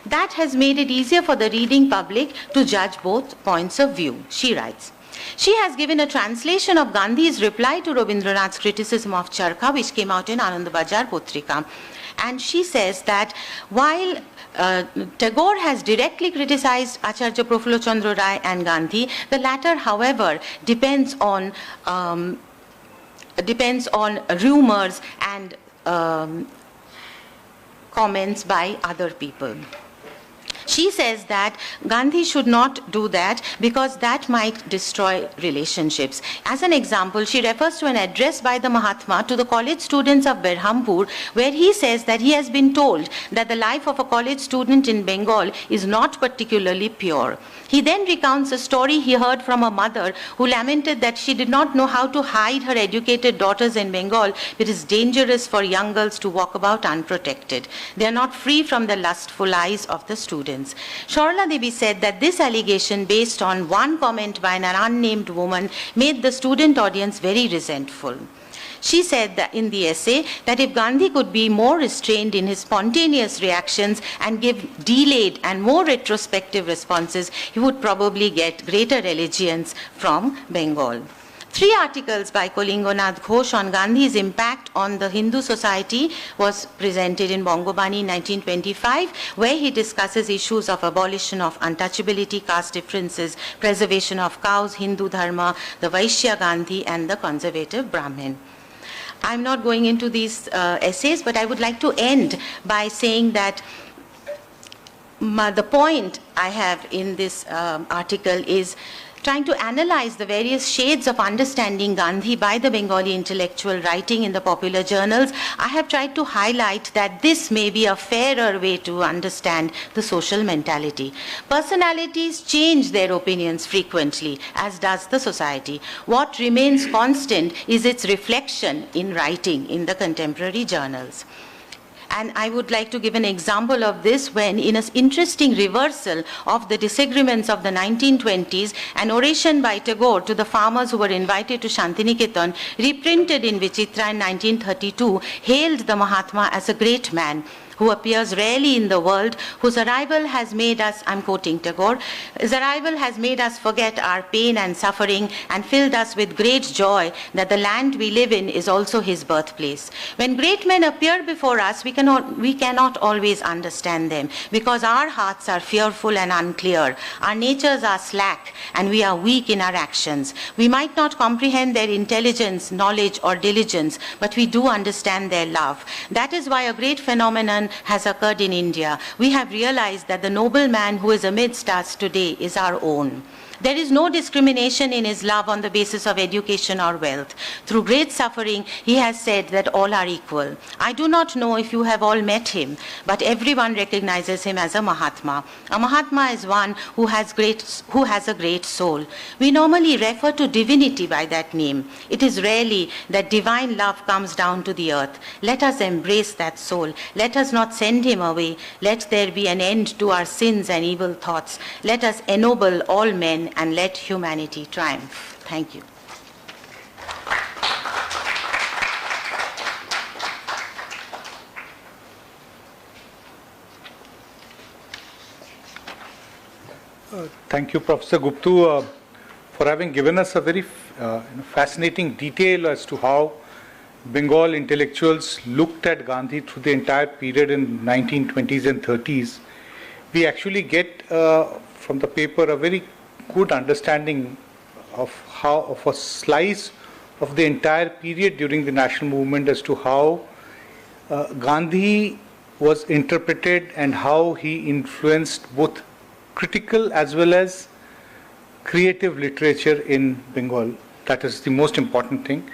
That has made it easier for the reading public to judge both points of view, she writes. She has given a translation of Gandhi's reply to Rabindranath's criticism of Charkha, which came out in Anand Bazar Potrika. And she says that while Tagore has directly criticized Acharya Prafulla Chandra Rai and Gandhi, the latter, however, depends on rumors and comments by other people. She says that Gandhi should not do that because that might destroy relationships. As an example, she refers to an address by the Mahatma to the college students of Berhampur, where he says that he has been told that the life of a college student in Bengal is not particularly pure. He then recounts a story he heard from a mother who lamented that she did not know how to hide her educated daughters in Bengal. It is dangerous for young girls to walk about unprotected. They are not free from the lustful eyes of the students. Sharla Devi said that this allegation, based on one comment by an unnamed woman, made the student audience very resentful. She said that in the essay that if Gandhi could be more restrained in his spontaneous reactions and give delayed and more retrospective responses, he would probably get greater allegiance from Bengal. 3 articles by Kolingonath Ghosh on Gandhi's impact on the Hindu society was presented in Bangobani in 1925, where he discusses issues of abolition of untouchability, caste differences, preservation of cows, Hindu dharma, the Vaishya Gandhi, and the conservative Brahmin. I'm not going into these essays, but I would like to end by saying that the point I have in this article is trying to analyze the various shades of understanding Gandhi by the Bengali intellectual writing in the popular journals. I have tried to highlight that this may be a fairer way to understand the social mentality. Personalities change their opinions frequently, as does the society. What remains constant is its reflection in writing in the contemporary journals. And I would like to give an example of this when, in an interesting reversal of the disagreements of the 1920s, an oration by Tagore to the farmers who were invited to Shantiniketan, reprinted in Vichitra in 1932, hailed the Mahatma as a great man who appears rarely in the world, whose arrival has made us, I'm quoting Tagore, his arrival has made us forget our pain and suffering and filled us with great joy that the land we live in is also his birthplace. When great men appear before us, we cannot always understand them because our hearts are fearful and unclear. Our natures are slack and we are weak in our actions. We might not comprehend their intelligence, knowledge, or diligence, but we do understand their love. That is why a great phenomenon has occurred in India. We have realized that the noble man who is amidst us today is our own. There is no discrimination in his love on the basis of education or wealth. Through great suffering, he has said that all are equal. I do not know if you have all met him, but everyone recognizes him as a Mahatma. A Mahatma is one who has a great soul. We normally refer to divinity by that name. It is rarely that divine love comes down to the earth. Let us embrace that soul. Let us not send him away. Let there be an end to our sins and evil thoughts. Let us ennoble all men and let humanity triumph. Thank you. Thank you, Professor Guptu, for having given us a very fascinating detail as to how Bengal intellectuals looked at Gandhi through the entire period in 1920s and 30s. We actually get from the paper a very good understanding of a slice of the entire period during the national movement as to how Gandhi was interpreted and how he influenced both critical as well as creative literature in Bengal. That is the most important thing.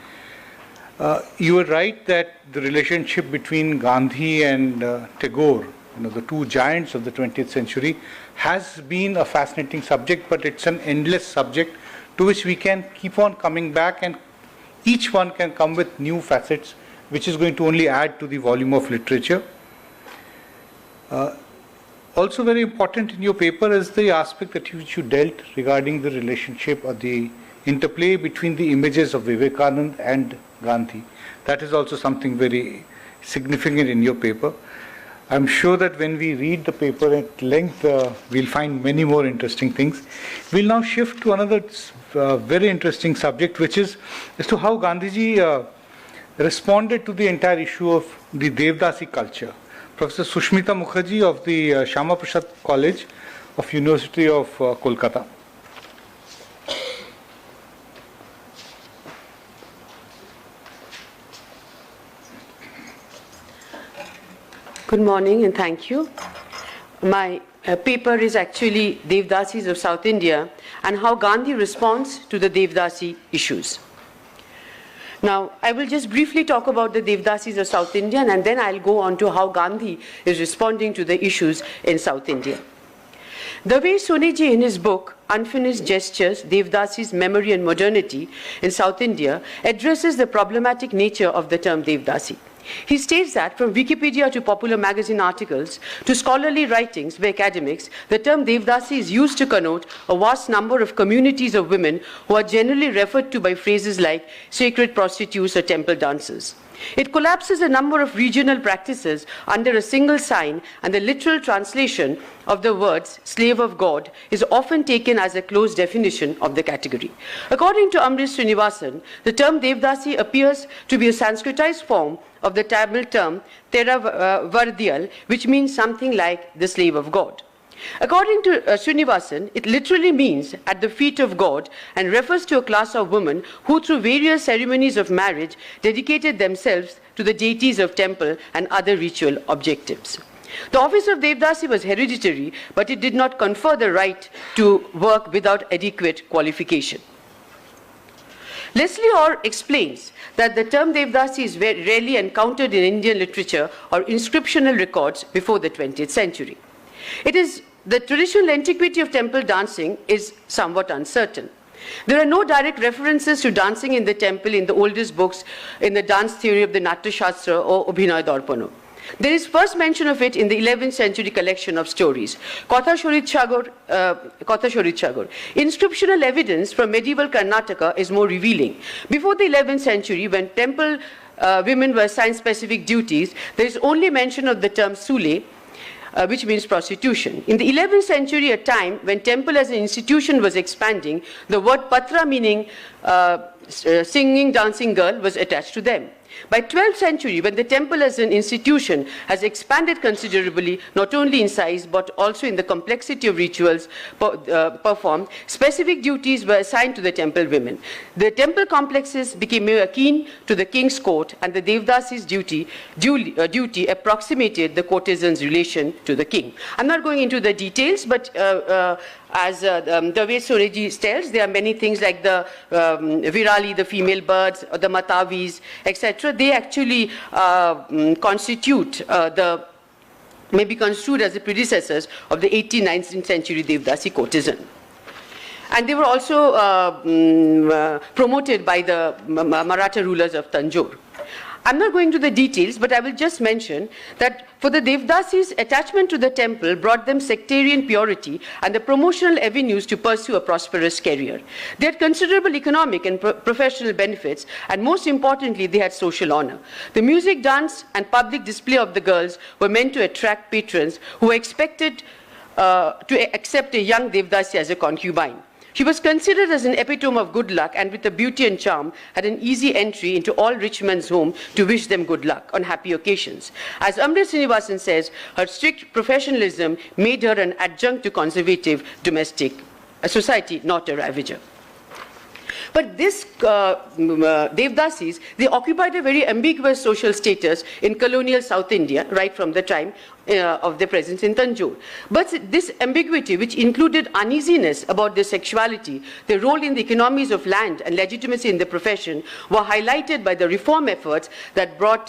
You were right that the relationship between Gandhi and Tagore, the two giants of the 20th century, has been a fascinating subject, but it's an endless subject to which we can keep on coming back, and each one can come with new facets, which is going to only add to the volume of literature. Also very important in your paper is the aspect that you dealt regarding the relationship or the interplay between the images of Vivekananda and Gandhi. That is also something very significant in your paper. I'm sure that when we read the paper at length, we'll find many more interesting things. We'll now shift to another very interesting subject, which is as to how Gandhiji responded to the entire issue of the Devdasi culture. Professor Sushmita Mukherjee of the Shama Prasad College of University of Kolkata. Good morning and thank you. My paper is actually Devdasis of South India and how Gandhi responds to the Devdasi issues. Now, I will just briefly talk about the Devdasis of South India, and then I'll go on to how Gandhi is responding to the issues in South India. Davesh Soneji, in his book, Unfinished Gestures, Devdasis, Memory and Modernity in South India, addresses the problematic nature of the term Devdasi. He states that from Wikipedia to popular magazine articles to scholarly writings by academics, the term Devdasi is used to connote a vast number of communities of women who are generally referred to by phrases like sacred prostitutes or temple dancers. It collapses a number of regional practices under a single sign, and the literal translation of the words slave of God is often taken as a close definition of the category. According to Amrit Srinivasan, the term Devdasi appears to be a Sanskritized form of the Tamil term Theravardiyal, which means something like the slave of God. According to Srinivasan, it literally means at the feet of God and refers to a class of women who through various ceremonies of marriage dedicated themselves to the deities of temple and other ritual objectives. The office of Devdasi was hereditary, but it did not confer the right to work without adequate qualification. Leslie Orr explains that the term Devdasi is rarely encountered in Indian literature or inscriptional records before the 20th century. The traditional antiquity of temple dancing is somewhat uncertain. There are no direct references to dancing in the temple in the oldest books in the dance theory of the Natya Shastra or Abhinay Darpana. There is first mention of it in the 11th century collection of stories, Katha Shorit Chagor. Inscriptional evidence from medieval Karnataka is more revealing. Before the 11th century, when temple women were assigned specific duties, there is only mention of the term Sule, which means prostitution. In the 11th century, a time when temple as an institution was expanding, the word patra, meaning singing, dancing girl, was attached to them. By 12th century, when the temple as an institution has expanded considerably, not only in size, but also in the complexity of rituals performed, specific duties were assigned to the temple women. The temple complexes became more akin to the king's court, and the Devdasi's duty approximated the courtesan's relation to the king. I'm not going into the details, but as Davesh Soneji tells, there are many things like the virali, the female birds, or the matavis, etc. They actually constitute may be construed as the predecessors of the 18th, 19th century Devdasi courtesan. And they were also promoted by the Maratha rulers of Tanjore. I'm not going to the details, but I will just mention that for the Devdasis, attachment to the temple brought them sectarian purity and the promotional avenues to pursue a prosperous career. They had considerable economic and professional benefits, and most importantly, they had social honor. The music, dance, and public display of the girls were meant to attract patrons who were expected to accept a young Devdasi as a concubine. She was considered as an epitome of good luck, and with her beauty and charm had an easy entry into all rich men's homes to wish them good luck on happy occasions. As Amrit Srinivasan says, her strict professionalism made her an adjunct to conservative domestic society, not a ravager. But this Devdasis, they occupied a very ambiguous social status in colonial South India right from the time of their presence in Tanjore. But this ambiguity, which included uneasiness about their sexuality, their role in the economies of land and legitimacy in the profession, were highlighted by the reform efforts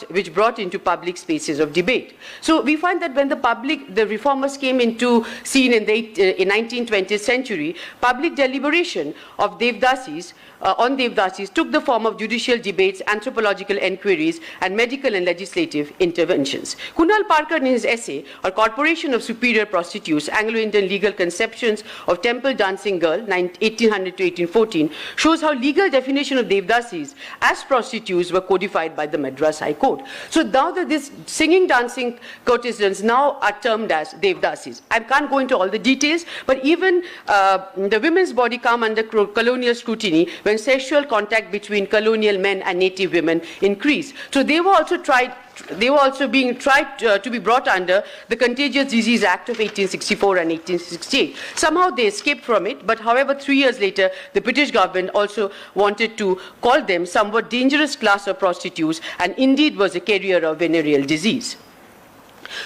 which brought into public spaces of debate. So we find that when the reformers came into scene in the 19th, 20th century, public deliberation of Devdasis on Devdasis took the form of judicial debates, anthropological enquiries, and medical and legislative interventions. Kunal Parker, in his essay, A Corporation of Superior Prostitutes, Anglo-Indian Legal Conceptions of Temple Dancing Girl, 1800 to 1814, shows how legal definition of Devdasis as prostitutes were codified by the Madras High Court. So now that these singing, dancing courtesans now are termed as Devdasis. I can't go into all the details, but even the women's body come under colonial scrutiny when sexual contact between colonial men and native women increased. So they were also being tried to be brought under the Contagious Disease Act of 1864 and 1868. Somehow they escaped from it, but however, 3 years later, the British government also wanted to call them somewhat dangerous class of prostitutes, and indeed was a carrier of venereal disease.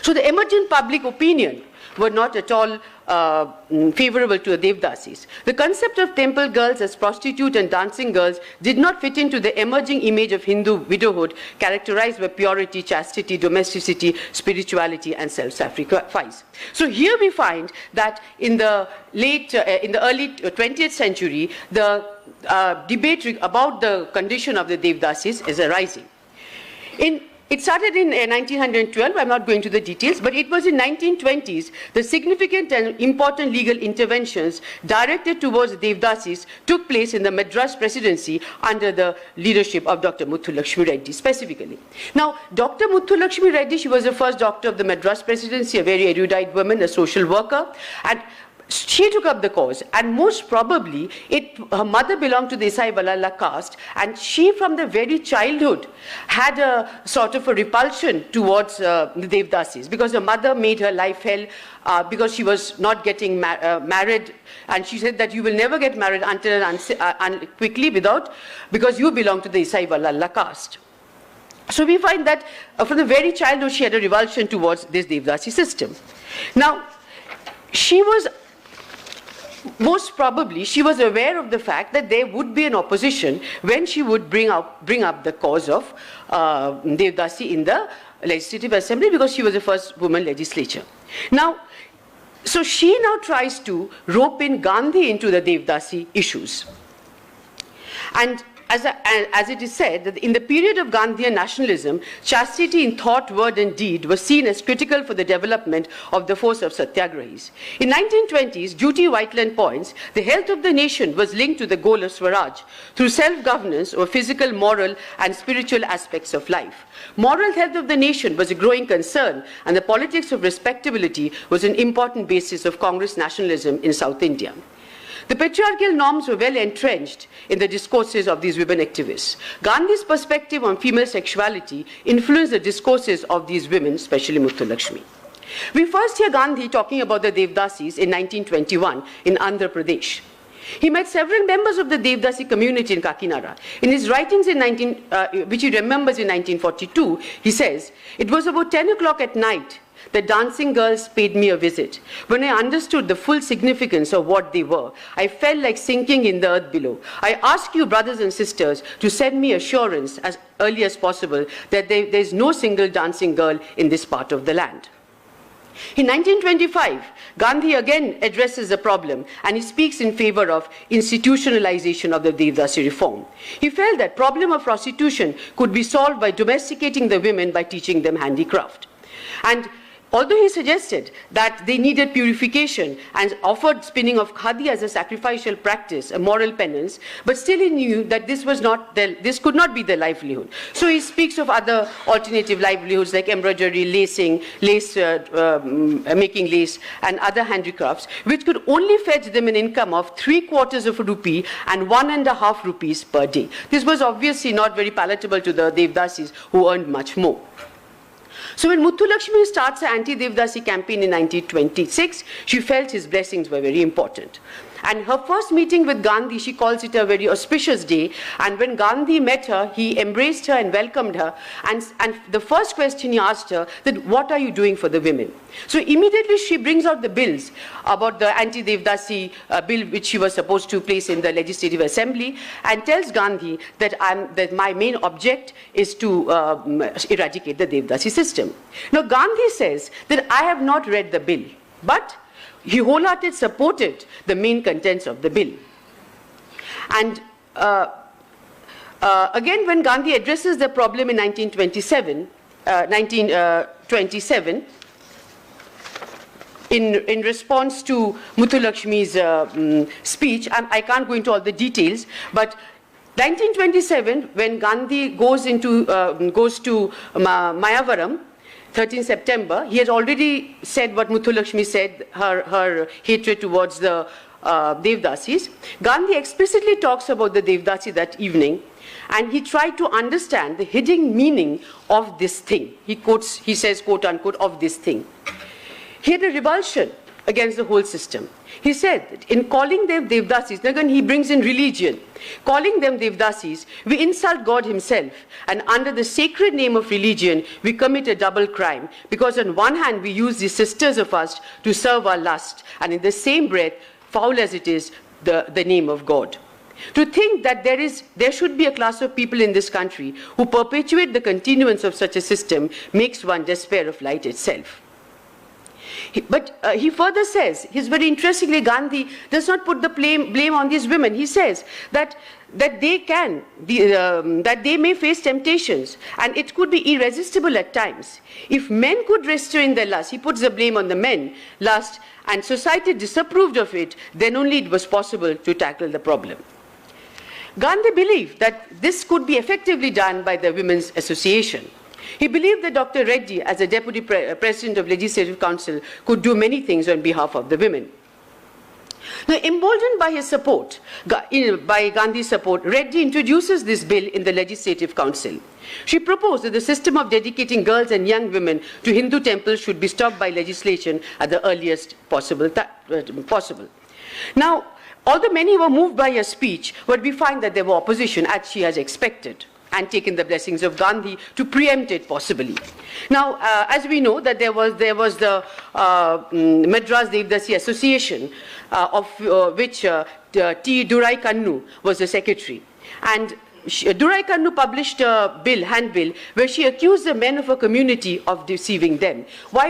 So the emergent public opinion were not at all favorable to the Devdasis. The concept of temple girls as prostitute and dancing girls did not fit into the emerging image of Hindu widowhood characterized by purity, chastity, domesticity, spirituality, and self-sacrifice. So here we find that in the early 20th century, the debate about the condition of the Devdasis is arising. It started in 1912, I'm not going to the details, but it was in 1920s the significant and important legal interventions directed towards Devdasis took place in the Madras Presidency under the leadership of Dr. Muthulakshmi Reddy specifically. Now, Dr. Muthulakshmi Reddy, she was the first doctor of the Madras Presidency, a very erudite woman, a social worker, and she took up the cause, and most probably her mother belonged to the Isai Walala caste, and she from the very childhood had a sort of a repulsion towards the Devdasis, because her mother made her life hell because she was not getting married, and she said that you will never get married until quickly because you belong to the Isai Walala caste. So we find that from the very childhood she had a revulsion towards this Devdasi system. Now, most probably, she was aware of the fact that there would be an opposition when she would bring up the cause of Devdasi in the Legislative Assembly, because she was the first woman legislature. Now, so she now tries to rope in Gandhi into the Devdasi issues. And as it is said, that in the period of Gandhian nationalism, chastity in thought, word, and deed was seen as critical for the development of the force of satyagrahis. In 1920s, Juti Whiteland points, the health of the nation was linked to the goal of Swaraj through self-governance over physical, moral, and spiritual aspects of life. Moral health of the nation was a growing concern, and the politics of respectability was an important basis of Congress nationalism in South India. The patriarchal norms were well entrenched in the discourses of these women activists. Gandhi's perspective on female sexuality influenced the discourses of these women, especially Muthulakshmi. We first hear Gandhi talking about the Devdasis in 1921 in Andhra Pradesh. He met several members of the Devdasi community in Kakinada. In his writings which he remembers in 1942, he says, "It was about 10 o'clock at night. The dancing girls paid me a visit. When I understood the full significance of what they were, I felt like sinking in the earth below. I ask you, brothers and sisters, to send me assurance as early as possible that there is no single dancing girl in this part of the land." In 1925, Gandhi again addresses the problem, and he speaks in favor of institutionalization of the Devdasi reform. He felt that problem of prostitution could be solved by domesticating the women by teaching them handicraft. And although he suggested that they needed purification and offered spinning of khadi as a sacrificial practice, a moral penance, but still he knew that this could not be their livelihood. So he speaks of other alternative livelihoods like embroidery, lacing, making lace, and other handicrafts, which could only fetch them an income of 3/4 of a rupee and 1.5 rupees per day. This was obviously not very palatable to the Devdasis, who earned much more. So when Muthulakshmi starts her anti-Devdasi campaign in 1926, she felt his blessings were very important. And her first meeting with Gandhi, she calls it a very auspicious day. And when Gandhi met her, he embraced her and welcomed her. And the first question he asked her, that what are you doing for the women? So immediately she brings out the bills about the anti-Devdasi bill, which she was supposed to place in the Legislative Assembly, and tells Gandhi that my main object is to eradicate the Devdasi system. Now Gandhi says that I have not read the bill, but he wholeheartedly supported the main contents of the bill. And again, when Gandhi addresses the problem in 1927, in response to Muthulakshmi's speech, and I can't go into all the details, but 1927, when Gandhi goes to Mayavaram, 13 September, he has already said what Muthulakshmi said, her hatred towards the Devdasis. Gandhi explicitly talks about the Devdasi that evening, and he tried to understand the hidden meaning of this thing. He says, quote unquote, of this thing. He had a revulsion against the whole system. He said that in calling them Devdasis, again he brings in religion, calling them Devdasis, we insult God himself, and under the sacred name of religion, we commit a double crime, because on one hand we use these sisters of us to serve our lust, and in the same breath, foul as it is, the name of God. To think that there should be a class of people in this country who perpetuate the continuance of such a system makes one despair of light itself. But he further says, very interestingly, Gandhi does not put the blame on these women. He says that they may face temptations, and it could be irresistible at times. If men could restrain their lust, he puts the blame on the men, lust, and society disapproved of it, then only it was possible to tackle the problem. Gandhi believed that this could be effectively done by the Women's Association. He believed that Dr. Reddy, as a Deputy President of Legislative Council, could do many things on behalf of the women. Now, emboldened by his support, by Gandhi's support, Reddy introduces this bill in the Legislative Council. She proposed that the system of dedicating girls and young women to Hindu temples should be stopped by legislation at the earliest possible. Now, although many were moved by her speech, but we find that there were opposition, as she has expected, and taken the blessings of Gandhi to preempt it possibly. Now, as we know that there was the Madras Devdasi Association, of which T. Durai Kannu was the secretary. And Durai Kannu published a handbill, where she accused the men of her community of deceiving them. Why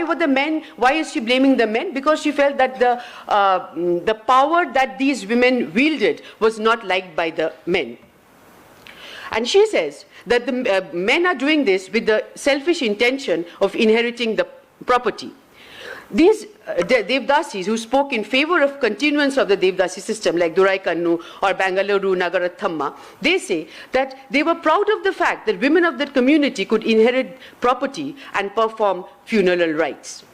is she blaming the men? Because she felt that the power that these women wielded was not liked by the men. And she says that the men are doing this with the selfish intention of inheriting the property. These Devdasis who spoke in favor of continuance of the Devdasi system, like Durai Kannu or Bangalore Nagarathamma, they say that they were proud of the fact that women of that community could inherit property and perform funeral rites.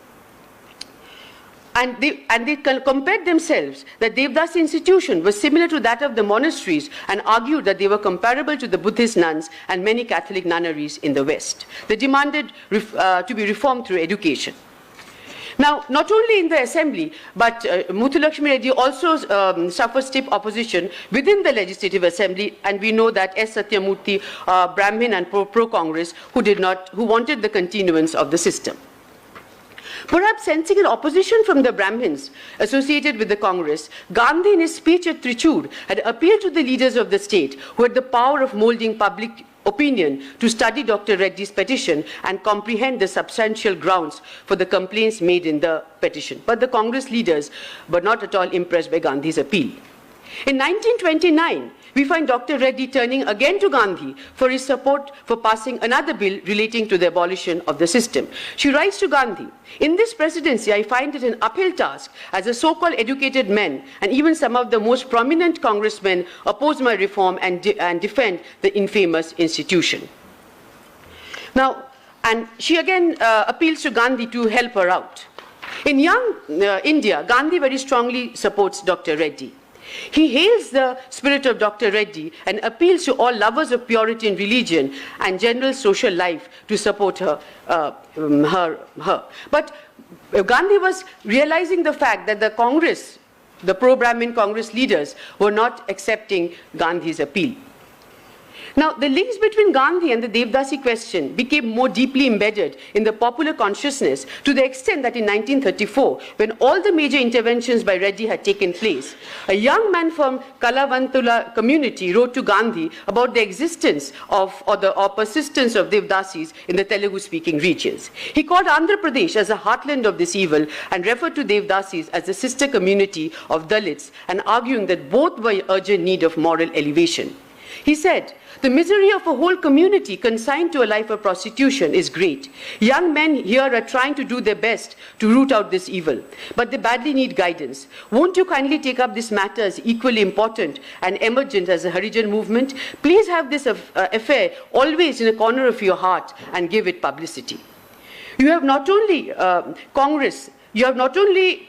And they compared themselves that Devdasi institution was similar to that of the monasteries, and argued that they were comparable to the Buddhist nuns and many Catholic nunneries in the West. They demanded to be reformed through education. Now, not only in the assembly, but Muthulakshmi Reddy also suffered stiff opposition within the Legislative Assembly, and we know that S. Satyamurthy, Brahmin and pro-Congress, who wanted the continuance of the system. Perhaps sensing an opposition from the Brahmins associated with the Congress, Gandhi in his speech at Trichur had appealed to the leaders of the state who had the power of molding public opinion to study Dr. Reddy's petition and comprehend the substantial grounds for the complaints made in the petition. But the Congress leaders were not at all impressed by Gandhi's appeal. In 1929, we find Dr. Reddy turning again to Gandhi for his support for passing another bill relating to the abolition of the system. She writes to Gandhi, "In this presidency, I find it an uphill task as the so-called educated men and even some of the most prominent congressmen oppose my reform and defend the infamous institution." Now, and she again appeals to Gandhi to help her out. In young India, Gandhi very strongly supports Dr. Reddy. He hails the spirit of Dr. Reddy and appeals to all lovers of purity in religion and general social life to support her. But Gandhi was realizing the fact that the Congress, the pro-Brahmin Congress leaders, were not accepting Gandhi's appeal. Now, the links between Gandhi and the Devdasi question became more deeply embedded in the popular consciousness to the extent that in 1934, when all the major interventions by Reddy had taken place, a young man from Kalavantula community wrote to Gandhi about the existence or persistence of Devdasis in the Telugu-speaking regions. He called Andhra Pradesh as the heartland of this evil and referred to Devdasis as the sister community of Dalits, and arguing that both were in urgent need of moral elevation. He said, "The misery of a whole community consigned to a life of prostitution is great. Young men here are trying to do their best to root out this evil, but they badly need guidance. Won't you kindly take up this matter as equally important and emergent as the Harijan movement? Please have this affair always in a corner of your heart and give it publicity." You have not only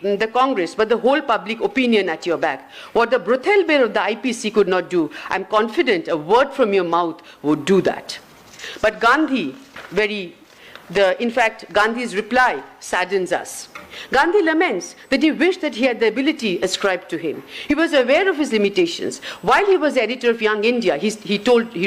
the Congress, but the whole public opinion at your back. What the brothel bill of the IPC could not do, I'm confident a word from your mouth would do that. But Gandhi, in fact, Gandhi's reply saddens us. Gandhi laments that he wished that he had the ability ascribed to him. He was aware of his limitations. While he was editor of Young India, he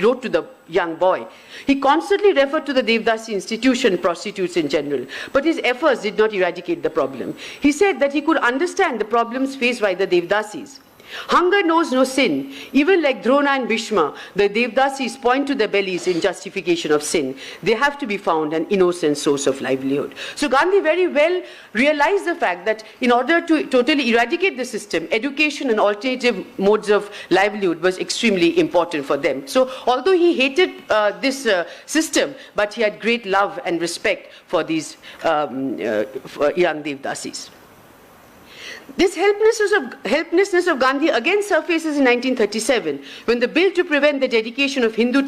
wrote to the young boy. He constantly referred to the Devdasi institution, prostitutes in general, but his efforts did not eradicate the problem. He said that he could understand the problems faced by the Devdasis. Hunger knows no sin. Even like Drona and Bhishma, the Devdasis point to their bellies in justification of sin. They have to be found an innocent source of livelihood. So Gandhi very well realized the fact that in order to totally eradicate the system, education and alternative modes of livelihood was extremely important for them. So although he hated this system, but he had great love and respect for these young Devdasis. This helplessness of Gandhi again surfaces in 1937, when the bill to prevent the dedication of Hindu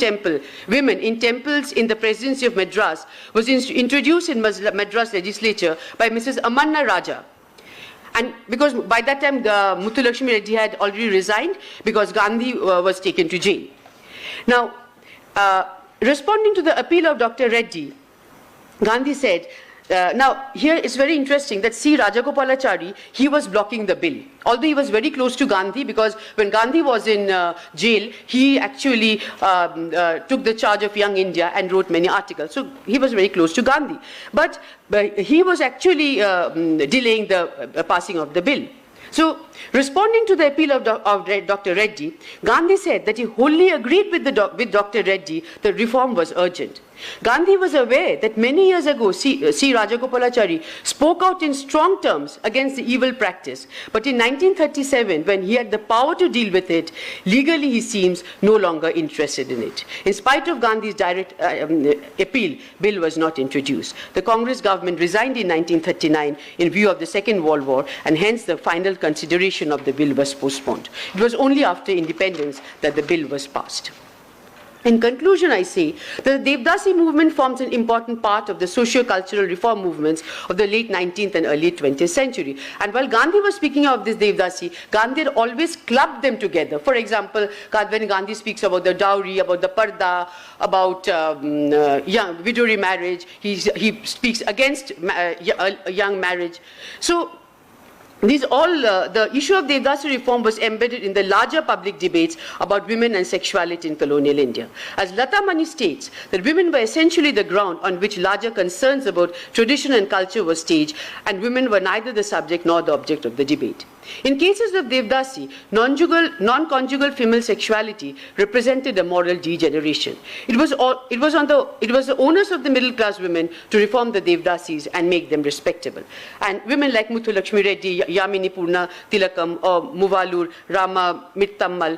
women in temples in the presidency of Madras was introduced in Madras legislature by Mrs. Amanna Raja. And because by that time, Muthulakshmi Reddy had already resigned because Gandhi was taken to jail. Now, responding to the appeal of Dr. Reddy, Gandhi said, now, here it's very interesting that C. Rajagopalachari, he was blocking the bill. Although he was very close to Gandhi, because when Gandhi was in jail, he actually took the charge of Young India and wrote many articles. So he was very close to Gandhi. But he was actually delaying the passing of the bill. So, responding to the appeal of Dr. Reddy, Gandhi said that he wholly agreed with Dr. Reddy that reform was urgent. Gandhi was aware that many years ago, C. Rajagopalachari spoke out in strong terms against the evil practice. But in 1937, when he had the power to deal with it, legally he seems no longer interested in it. In spite of Gandhi's direct appeal, bill was not introduced. The Congress government resigned in 1939 in view of the Second World War, and hence the final consideration of the bill was postponed. It was only after independence that the bill was passed. In conclusion, I say that the Devdasi movement forms an important part of the socio-cultural reform movements of the late 19th and early 20th century. And while Gandhi was speaking of this Devdasi, Gandhi had always clubbed them together. For example, when Gandhi speaks about the dowry, about the parda, about widow remarriage, he speaks against young marriage. So, these the issue of Devdasi reform was embedded in the larger public debates about women and sexuality in colonial India. As Lata Mani states, that women were essentially the ground on which larger concerns about tradition and culture were staged, and women were neither the subject nor the object of the debate. In cases of Devdasi, non-conjugal female sexuality represented a moral degeneration. It was the onus of the middle-class women to reform the Devdasis and make them respectable. And women like Muthulakshmi Reddy, Yamini Purna Tilakam, or Muvalur, Rama Mittammal,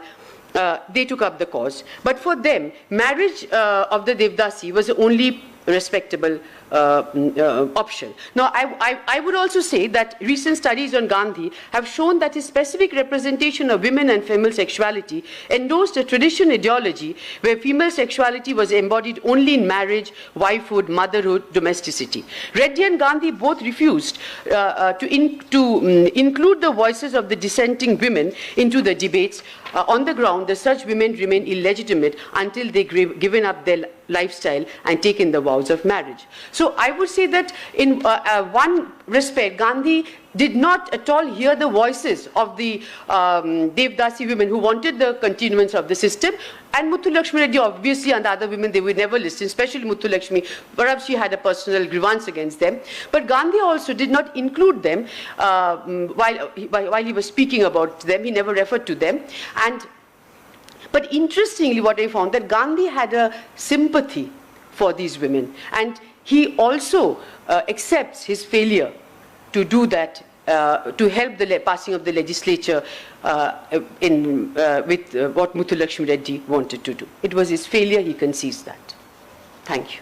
they took up the cause. But for them, marriage of the Devdasi was the only respectable option. Now, I would also say that recent studies on Gandhi have shown that his specific representation of women and female sexuality endorsed a traditional ideology where female sexuality was embodied only in marriage, wifehood, motherhood, domesticity. Reddy and Gandhi both refused to include the voices of the dissenting women into the debates on the ground that such women remain illegitimate until they given up their lifestyle and taken the vows of marriage. So I would say that in one respect, Gandhi did not at all hear the voices of the Devdasi women who wanted the continuance of the system. And Muthulakshmi Reddy, obviously, and the other women, they would never listen, especially Muthulakshmi. Perhaps she had a personal grievance against them. But Gandhi also did not include them while he was speaking about them. He never referred to them. But interestingly, what I found, that Gandhi had a sympathy for these women. And he also accepts his failure to do that, to help the passing of the legislature with what Muthulakshmi Reddy wanted to do. It was his failure, he concedes that. Thank you.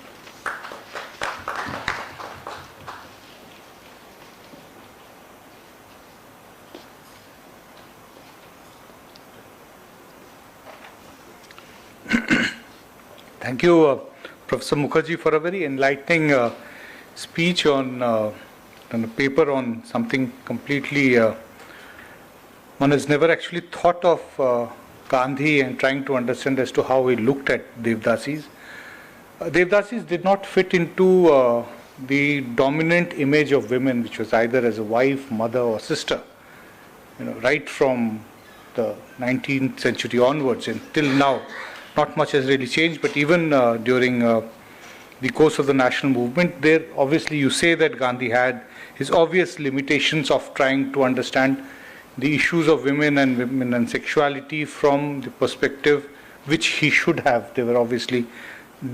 Thank you, Professor Mukherjee, for a very enlightening speech on a paper on something completely one has never actually thought of Gandhi and trying to understand as to how he looked at Devdasis. Devdasis did not fit into the dominant image of women, which was either as a wife, mother, or sister. Right from the 19th century onwards until now. Not much has really changed, but even during the course of the national movement, there obviously you say that Gandhi had his obvious limitations of trying to understand the issues of women and sexuality from the perspective which he should have. There were obviously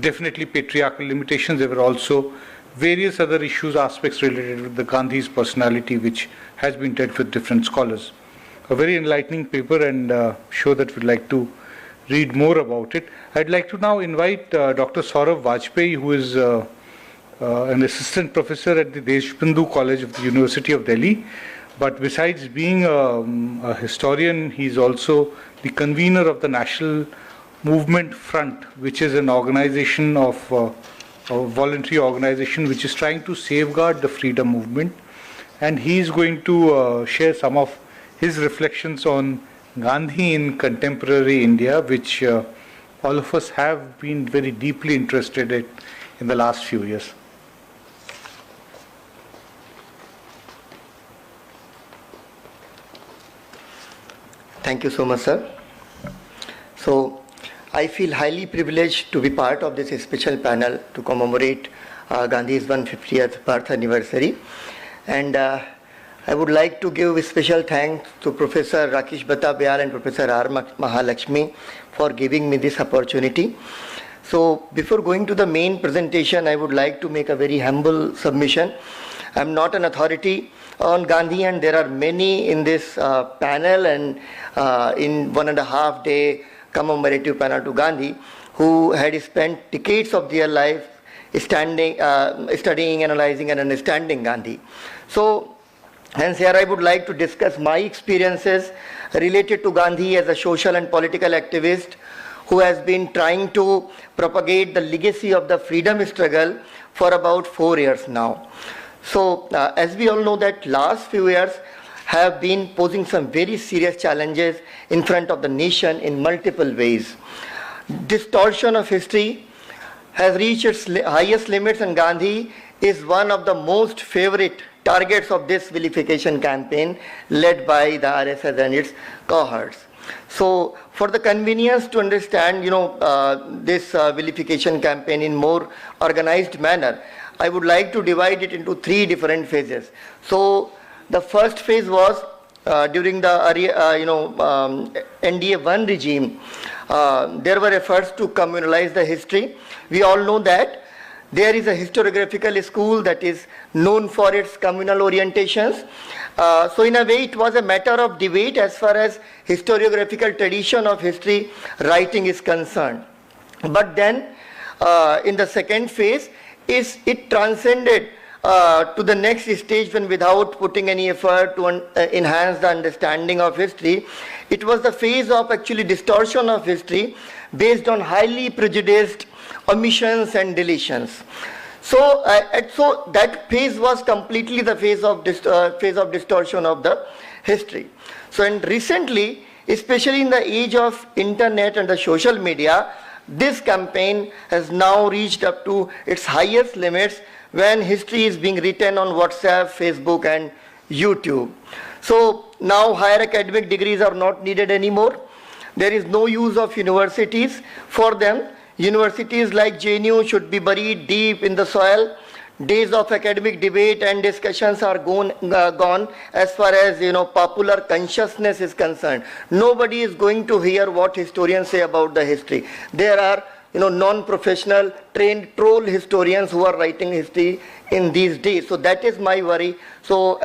definitely patriarchal limitations. There were also various other issues, aspects related with the Gandhi's personality, which has been dealt with different scholars. A very enlightening paper, and sure that we'd like to read more about it. I'd like to now invite Dr. Saurabh Vajpayee, who is an assistant professor at the Deshbandhu College of the University of Delhi. But besides being a historian, he's also the convener of the National Movement Front, which is an organization of a voluntary organization which is trying to safeguard the freedom movement. And he's going to share some of his reflections on Gandhi in contemporary India, which all of us have been very deeply interested in the last few years. Thank you so much, sir. So, I feel highly privileged to be part of this special panel to commemorate Gandhi's 150th birth anniversary. And I would like to give a special thanks to Professor Rakesh Bhattabyal and Professor R. Mahalakshmi for giving me this opportunity. So before going to the main presentation, I would like to make a very humble submission. I am not an authority on Gandhi, and there are many in this panel and in 1.5 day commemorative panel to Gandhi who had spent decades of their life studying, analyzing and understanding Gandhi. So hence here I would like to discuss my experiences related to Gandhi as a social and political activist who has been trying to propagate the legacy of the freedom struggle for about 4 years now. So as we all know that last few years have been posing some very serious challenges in front of the nation in multiple ways. Distortion of history has reached its highest limits, and Gandhi is one of the most favorite targets of this vilification campaign led by the RSS and its cohorts. So for the convenience to understand this vilification campaign in more organized manner, I would like to divide it into 3 different phases. So the first phase was during the NDA 1 regime. There were efforts to communalize the history. We all know that there is a historiographical school that is known for its communal orientations. So in a way it was a matter of debate as far as historiographical tradition of history writing is concerned. But then in the second phase, is it transcended to the next stage when, without putting any effort to enhance the understanding of history, it was the phase of actually distortion of history based on highly prejudiced omissions and deletions. So, so that phase was completely the phase of distortion of the history. So, and recently, especially in the age of internet and the social media, this campaign has now reached up to its highest limits when history is being written on WhatsApp, Facebook and YouTube. So now higher academic degrees are not needed anymore. There is no use of universities for them. Universities like JNU should be buried deep in the soil. Days of academic debate and discussions are gone as far as popular consciousness is concerned. Nobody is going to hear what historians say about the history. There are non-professional trained troll historians who are writing history in these days. So that is my worry. So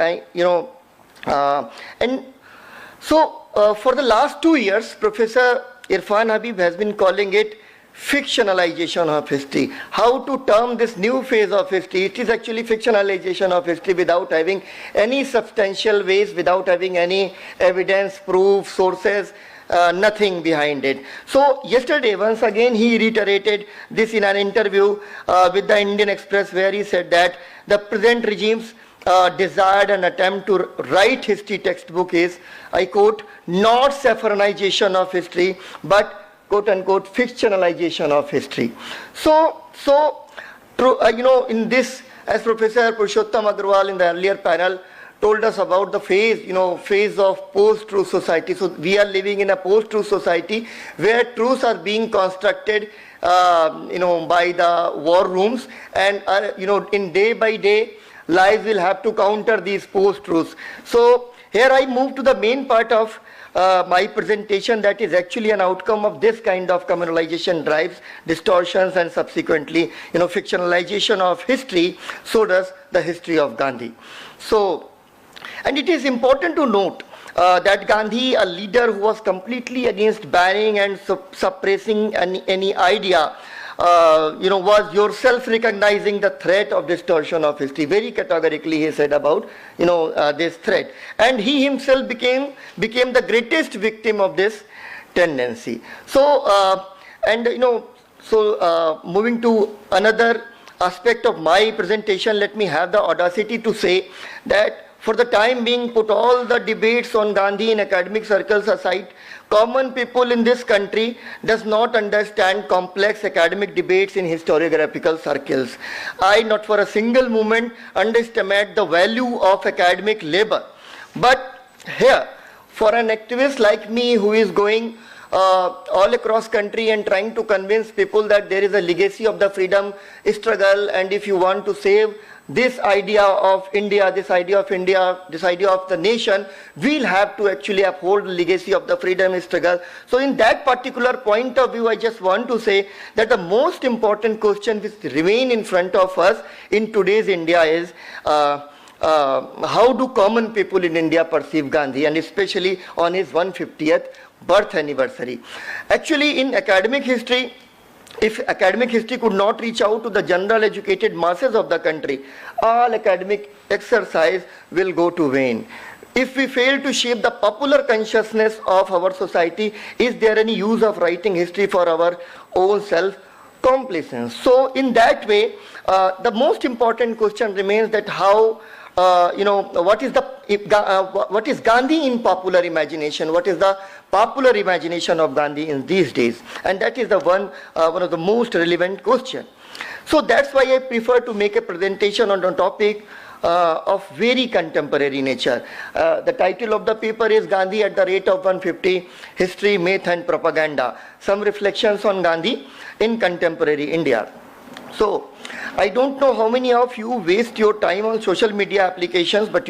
for the last 2 years, Professor Irfan Habib has been calling it fictionalization of history. How to term this new phase of history? It is actually fictionalization of history without having any substantial ways, without having any evidence, proof, sources, nothing behind it. So yesterday, once again, he reiterated this in an interview with the Indian Express, where he said that the present regime's desired and attempt to write history textbook is, I quote, not saffronization of history, but quote unquote fictionalization of history. So in this, as Professor Purushottam Agarwal in the earlier panel told us about the phase of post-truth society. So we are living in a post-truth society where truths are being constructed by the war rooms, and in day by day lies will have to counter these post-truths. So here I move to the main part of my presentation, that is actually an outcome of this kind of communalization drives, distortions, and subsequently fictionalization of history. So does the history of Gandhi. So, and it is important to note that Gandhi, a leader who was completely against banning and suppressing any idea, was yourself recognizing the threat of distortion of history. Very categorically he said about this threat, and he himself became the greatest victim of this tendency. So moving to another aspect of my presentation, let me have the audacity to say that for the time being, put all the debates on Gandhi in academic circles aside, common people in this country does not understand complex academic debates in historiographical circles. I, not for a single moment, underestimate the value of academic labor. But here, for an activist like me who is going all across country and trying to convince people that there is a legacy of the freedom struggle, and if you want to save this idea of India, this idea of the nation, we'll have to actually uphold the legacy of the freedom struggle. So in that particular point of view, I just want to say that the most important question which remain in front of us in today's India is how do common people in India perceive Gandhi, and especially on his 150th birth anniversary. Actually, in academic history, if academic history could not reach out to the general educated masses of the country, all academic exercise will go to vain. If we fail to shape the popular consciousness of our society, is there any use of writing history for our own self-complacence? So in that way, the most important question remains that how what is Gandhi in popular imagination? What is the popular imagination of Gandhi in these days? And that is the one of the most relevant question. So that's why I prefer to make a presentation on a topic of very contemporary nature. The title of the paper is Gandhi at the Rate of 150, History, Myth and Propaganda. Some reflections on Gandhi in contemporary India. So, I don't know how many of you waste your time on social media applications, but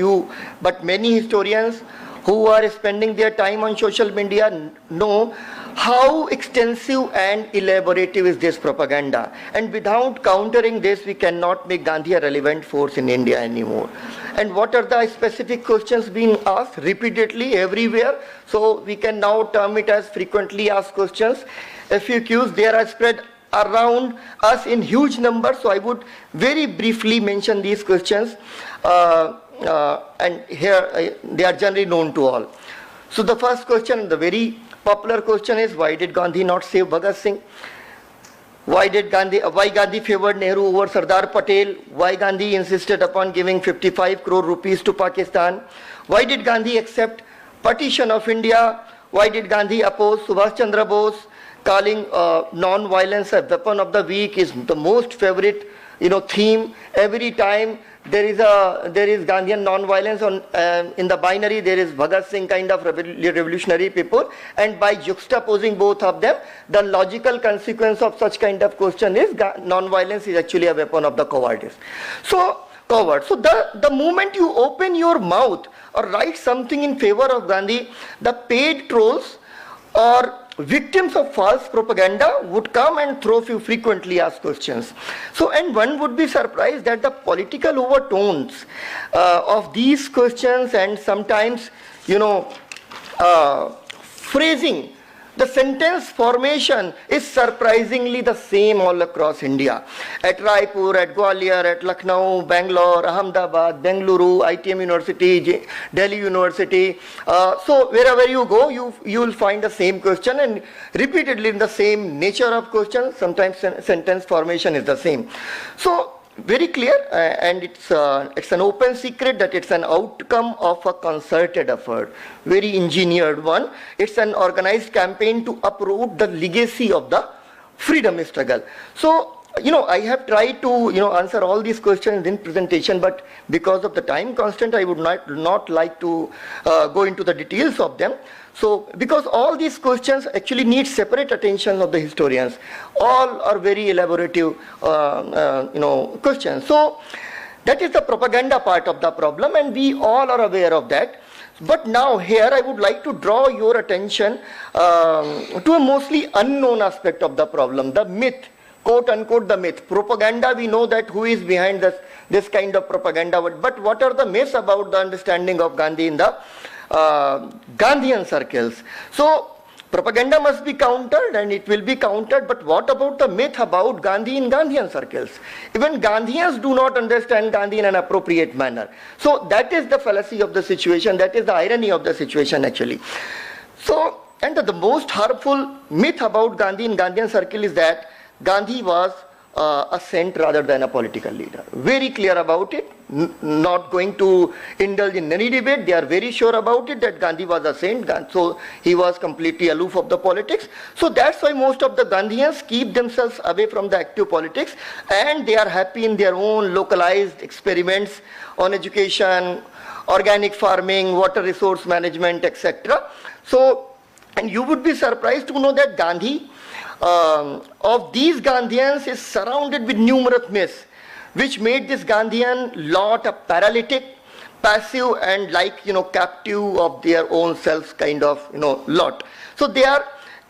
many historians who are spending their time on social media know how extensive and elaborative is this propaganda. And without countering this, we cannot make Gandhi a relevant force in India anymore. And what are the specific questions being asked repeatedly everywhere? So we can now term it as frequently asked questions. FAQs, there are spread around us in huge numbers. So I would very briefly mention these questions. And here they are generally known to all. So the first question, the very popular question is, why did Gandhi not save Bhagat Singh? Why Gandhi favored Nehru over Sardar Patel? Why Gandhi insisted upon giving 55 crore rupees to Pakistan? Why did Gandhi accept partition of India? Why did Gandhi oppose Subhash Chandra Bose? Calling non-violence a weapon of the weak is the most favorite, theme. Every time there is Gandhian non-violence in the binary, there is Bhagat Singh kind of revolutionary people, and by juxtaposing both of them, the logical consequence of such kind of question is non-violence is actually a weapon of the cowardice. So the moment you open your mouth or write something in favor of Gandhi, the paid trolls or victims of false propaganda would come and throw few frequently asked questions. So, and one would be surprised that the political overtones of these questions and sometimes, phrasing, the sentence formation is surprisingly the same all across India. At Raipur, at Gwalior, at Lucknow, Bangalore, Ahmedabad, Bengaluru, ITM University, Delhi University. So wherever you go, you will find the same question, and repeatedly in the same nature of question, sometimes sentence formation is the same. So very clear, and it's an open secret that it's an outcome of a concerted effort, very engineered one. It's an organized campaign to uproot the legacy of the freedom struggle. So, I have tried to, answer all these questions in presentation, but because of the time constraint, I would not like to go into the details of them. So, because all these questions actually need separate attention of the historians. All are very elaborative, questions. So, that is the propaganda part of the problem, and we all are aware of that. But now here I would like to draw your attention to a mostly unknown aspect of the problem, the myth, quote unquote the myth. Propaganda, we know that who is behind this kind of propaganda, but what are the myths about the understanding of Gandhi in the Gandhian circles? So propaganda must be countered, and it will be countered, but what about the myth about Gandhi in Gandhian circles? Even Gandhians do not understand Gandhi in an appropriate manner. So that is the fallacy of the situation, that is the irony of the situation actually. So, and the most harmful myth about Gandhi in Gandhian circle is that Gandhi was a saint rather than a political leader. Very clear about it, not going to indulge in any debate. They are very sure about it that Gandhi was a saint, so he was completely aloof of the politics. So that's why most of the Gandhians keep themselves away from the active politics, and they are happy in their own localized experiments on education, organic farming, water resource management, etc. So, and you would be surprised to know that Gandhi, of these Gandhians, is surrounded with numerous myths, which made this Gandhian lot a paralytic, passive, and captive of their own selves kind of, lot. So they are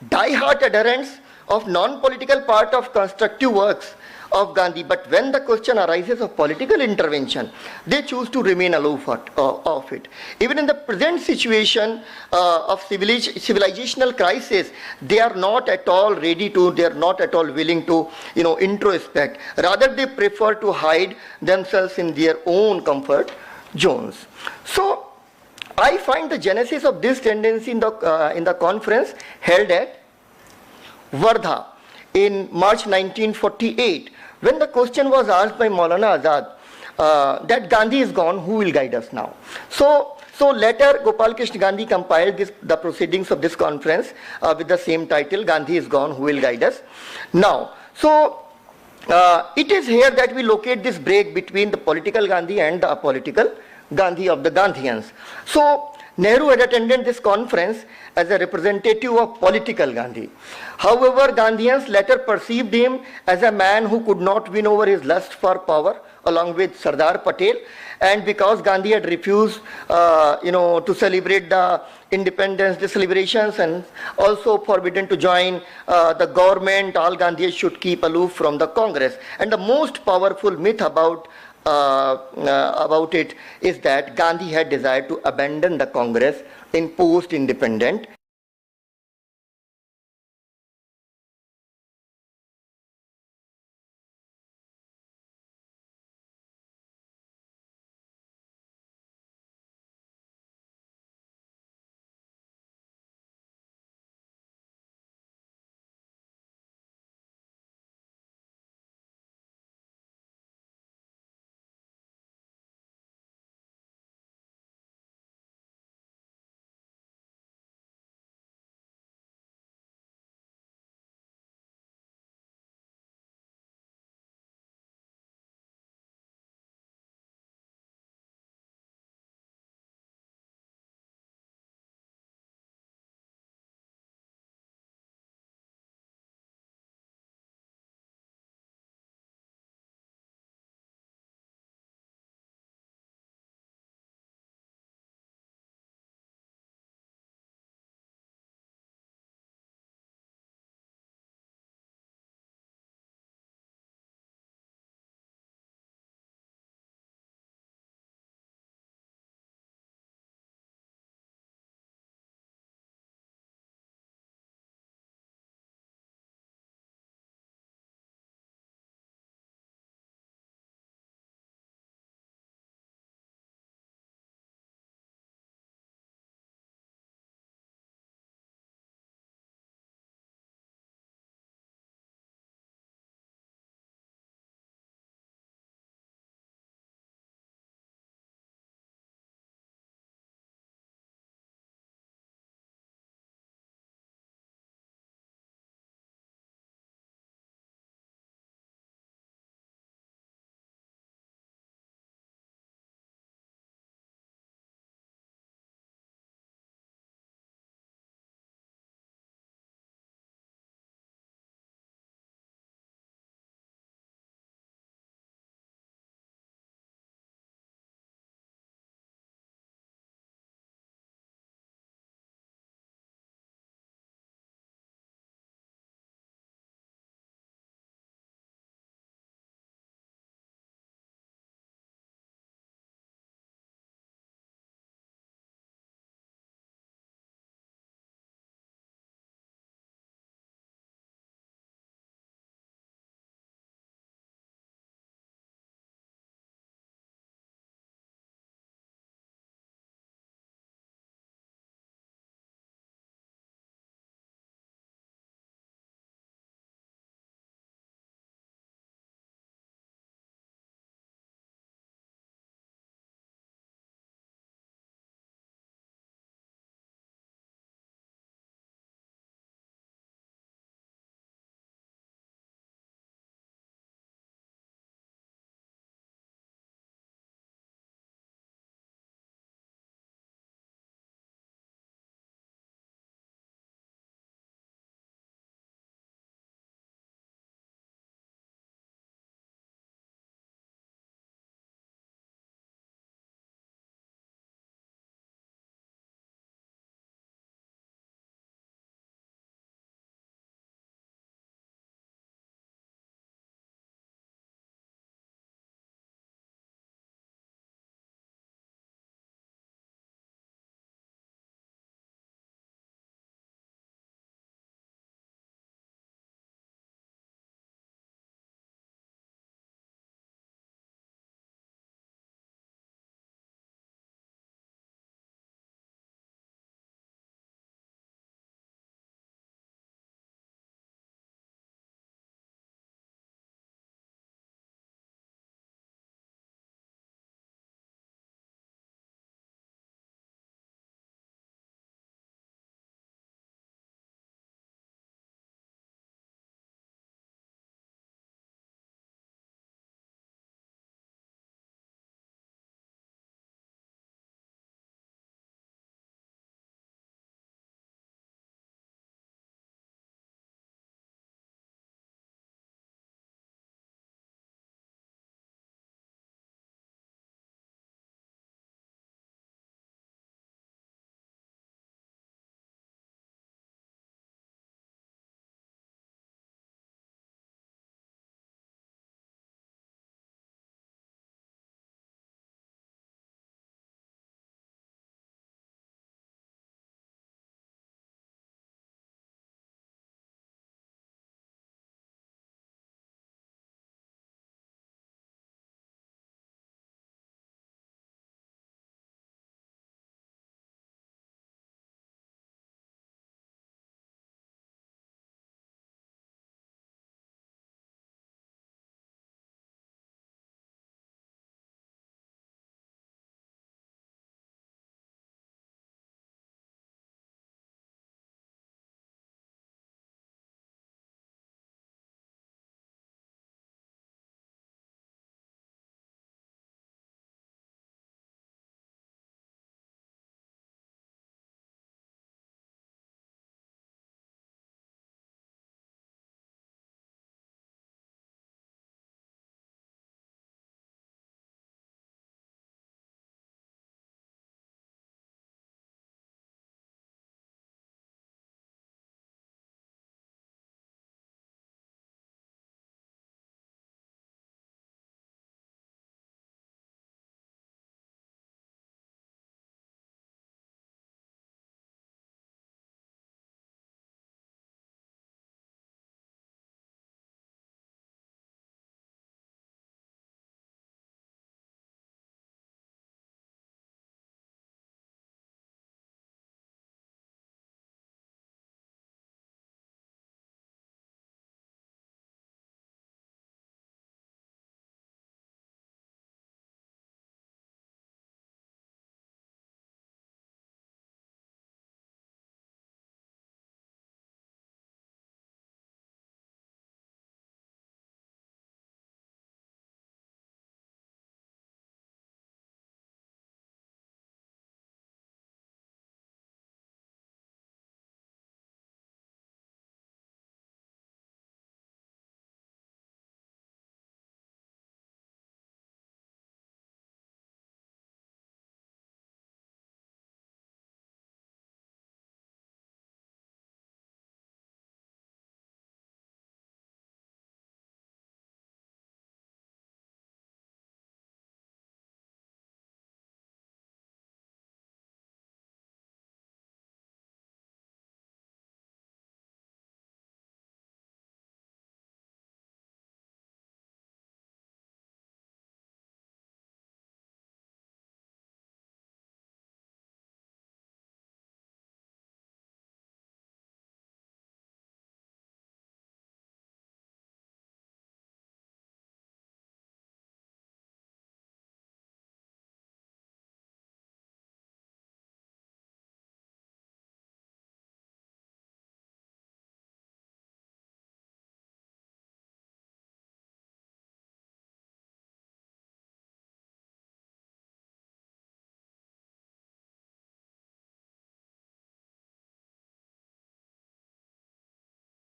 die-hard adherents of non-political part of constructive works of Gandhi, but when the question arises of political intervention, they choose to remain aloof of it. Even in the present situation of civilizational crisis, they are not at all ready to, they are not at all willing to, introspect. Rather, they prefer to hide themselves in their own comfort zones. So, I find the genesis of this tendency in the conference held at Wardha in March 1948, when the question was asked by Maulana Azad that Gandhi is gone, who will guide us now? So later Gopal Krishna Gandhi compiled the proceedings of this conference with the same title, Gandhi is gone, who will guide us now? So it is here that we locate this break between the political Gandhi and the apolitical Gandhi of the Gandhians. So Nehru had attended this conference as a representative of political Gandhi. However, Gandhians later perceived him as a man who could not win over his lust for power along with Sardar Patel, and because Gandhi had refused to celebrate the independence day celebrations and also forbidden to join the government, all Gandhians should keep aloof from the Congress. And the most powerful myth about it is that Gandhi had desired to abandon the Congress in post-independent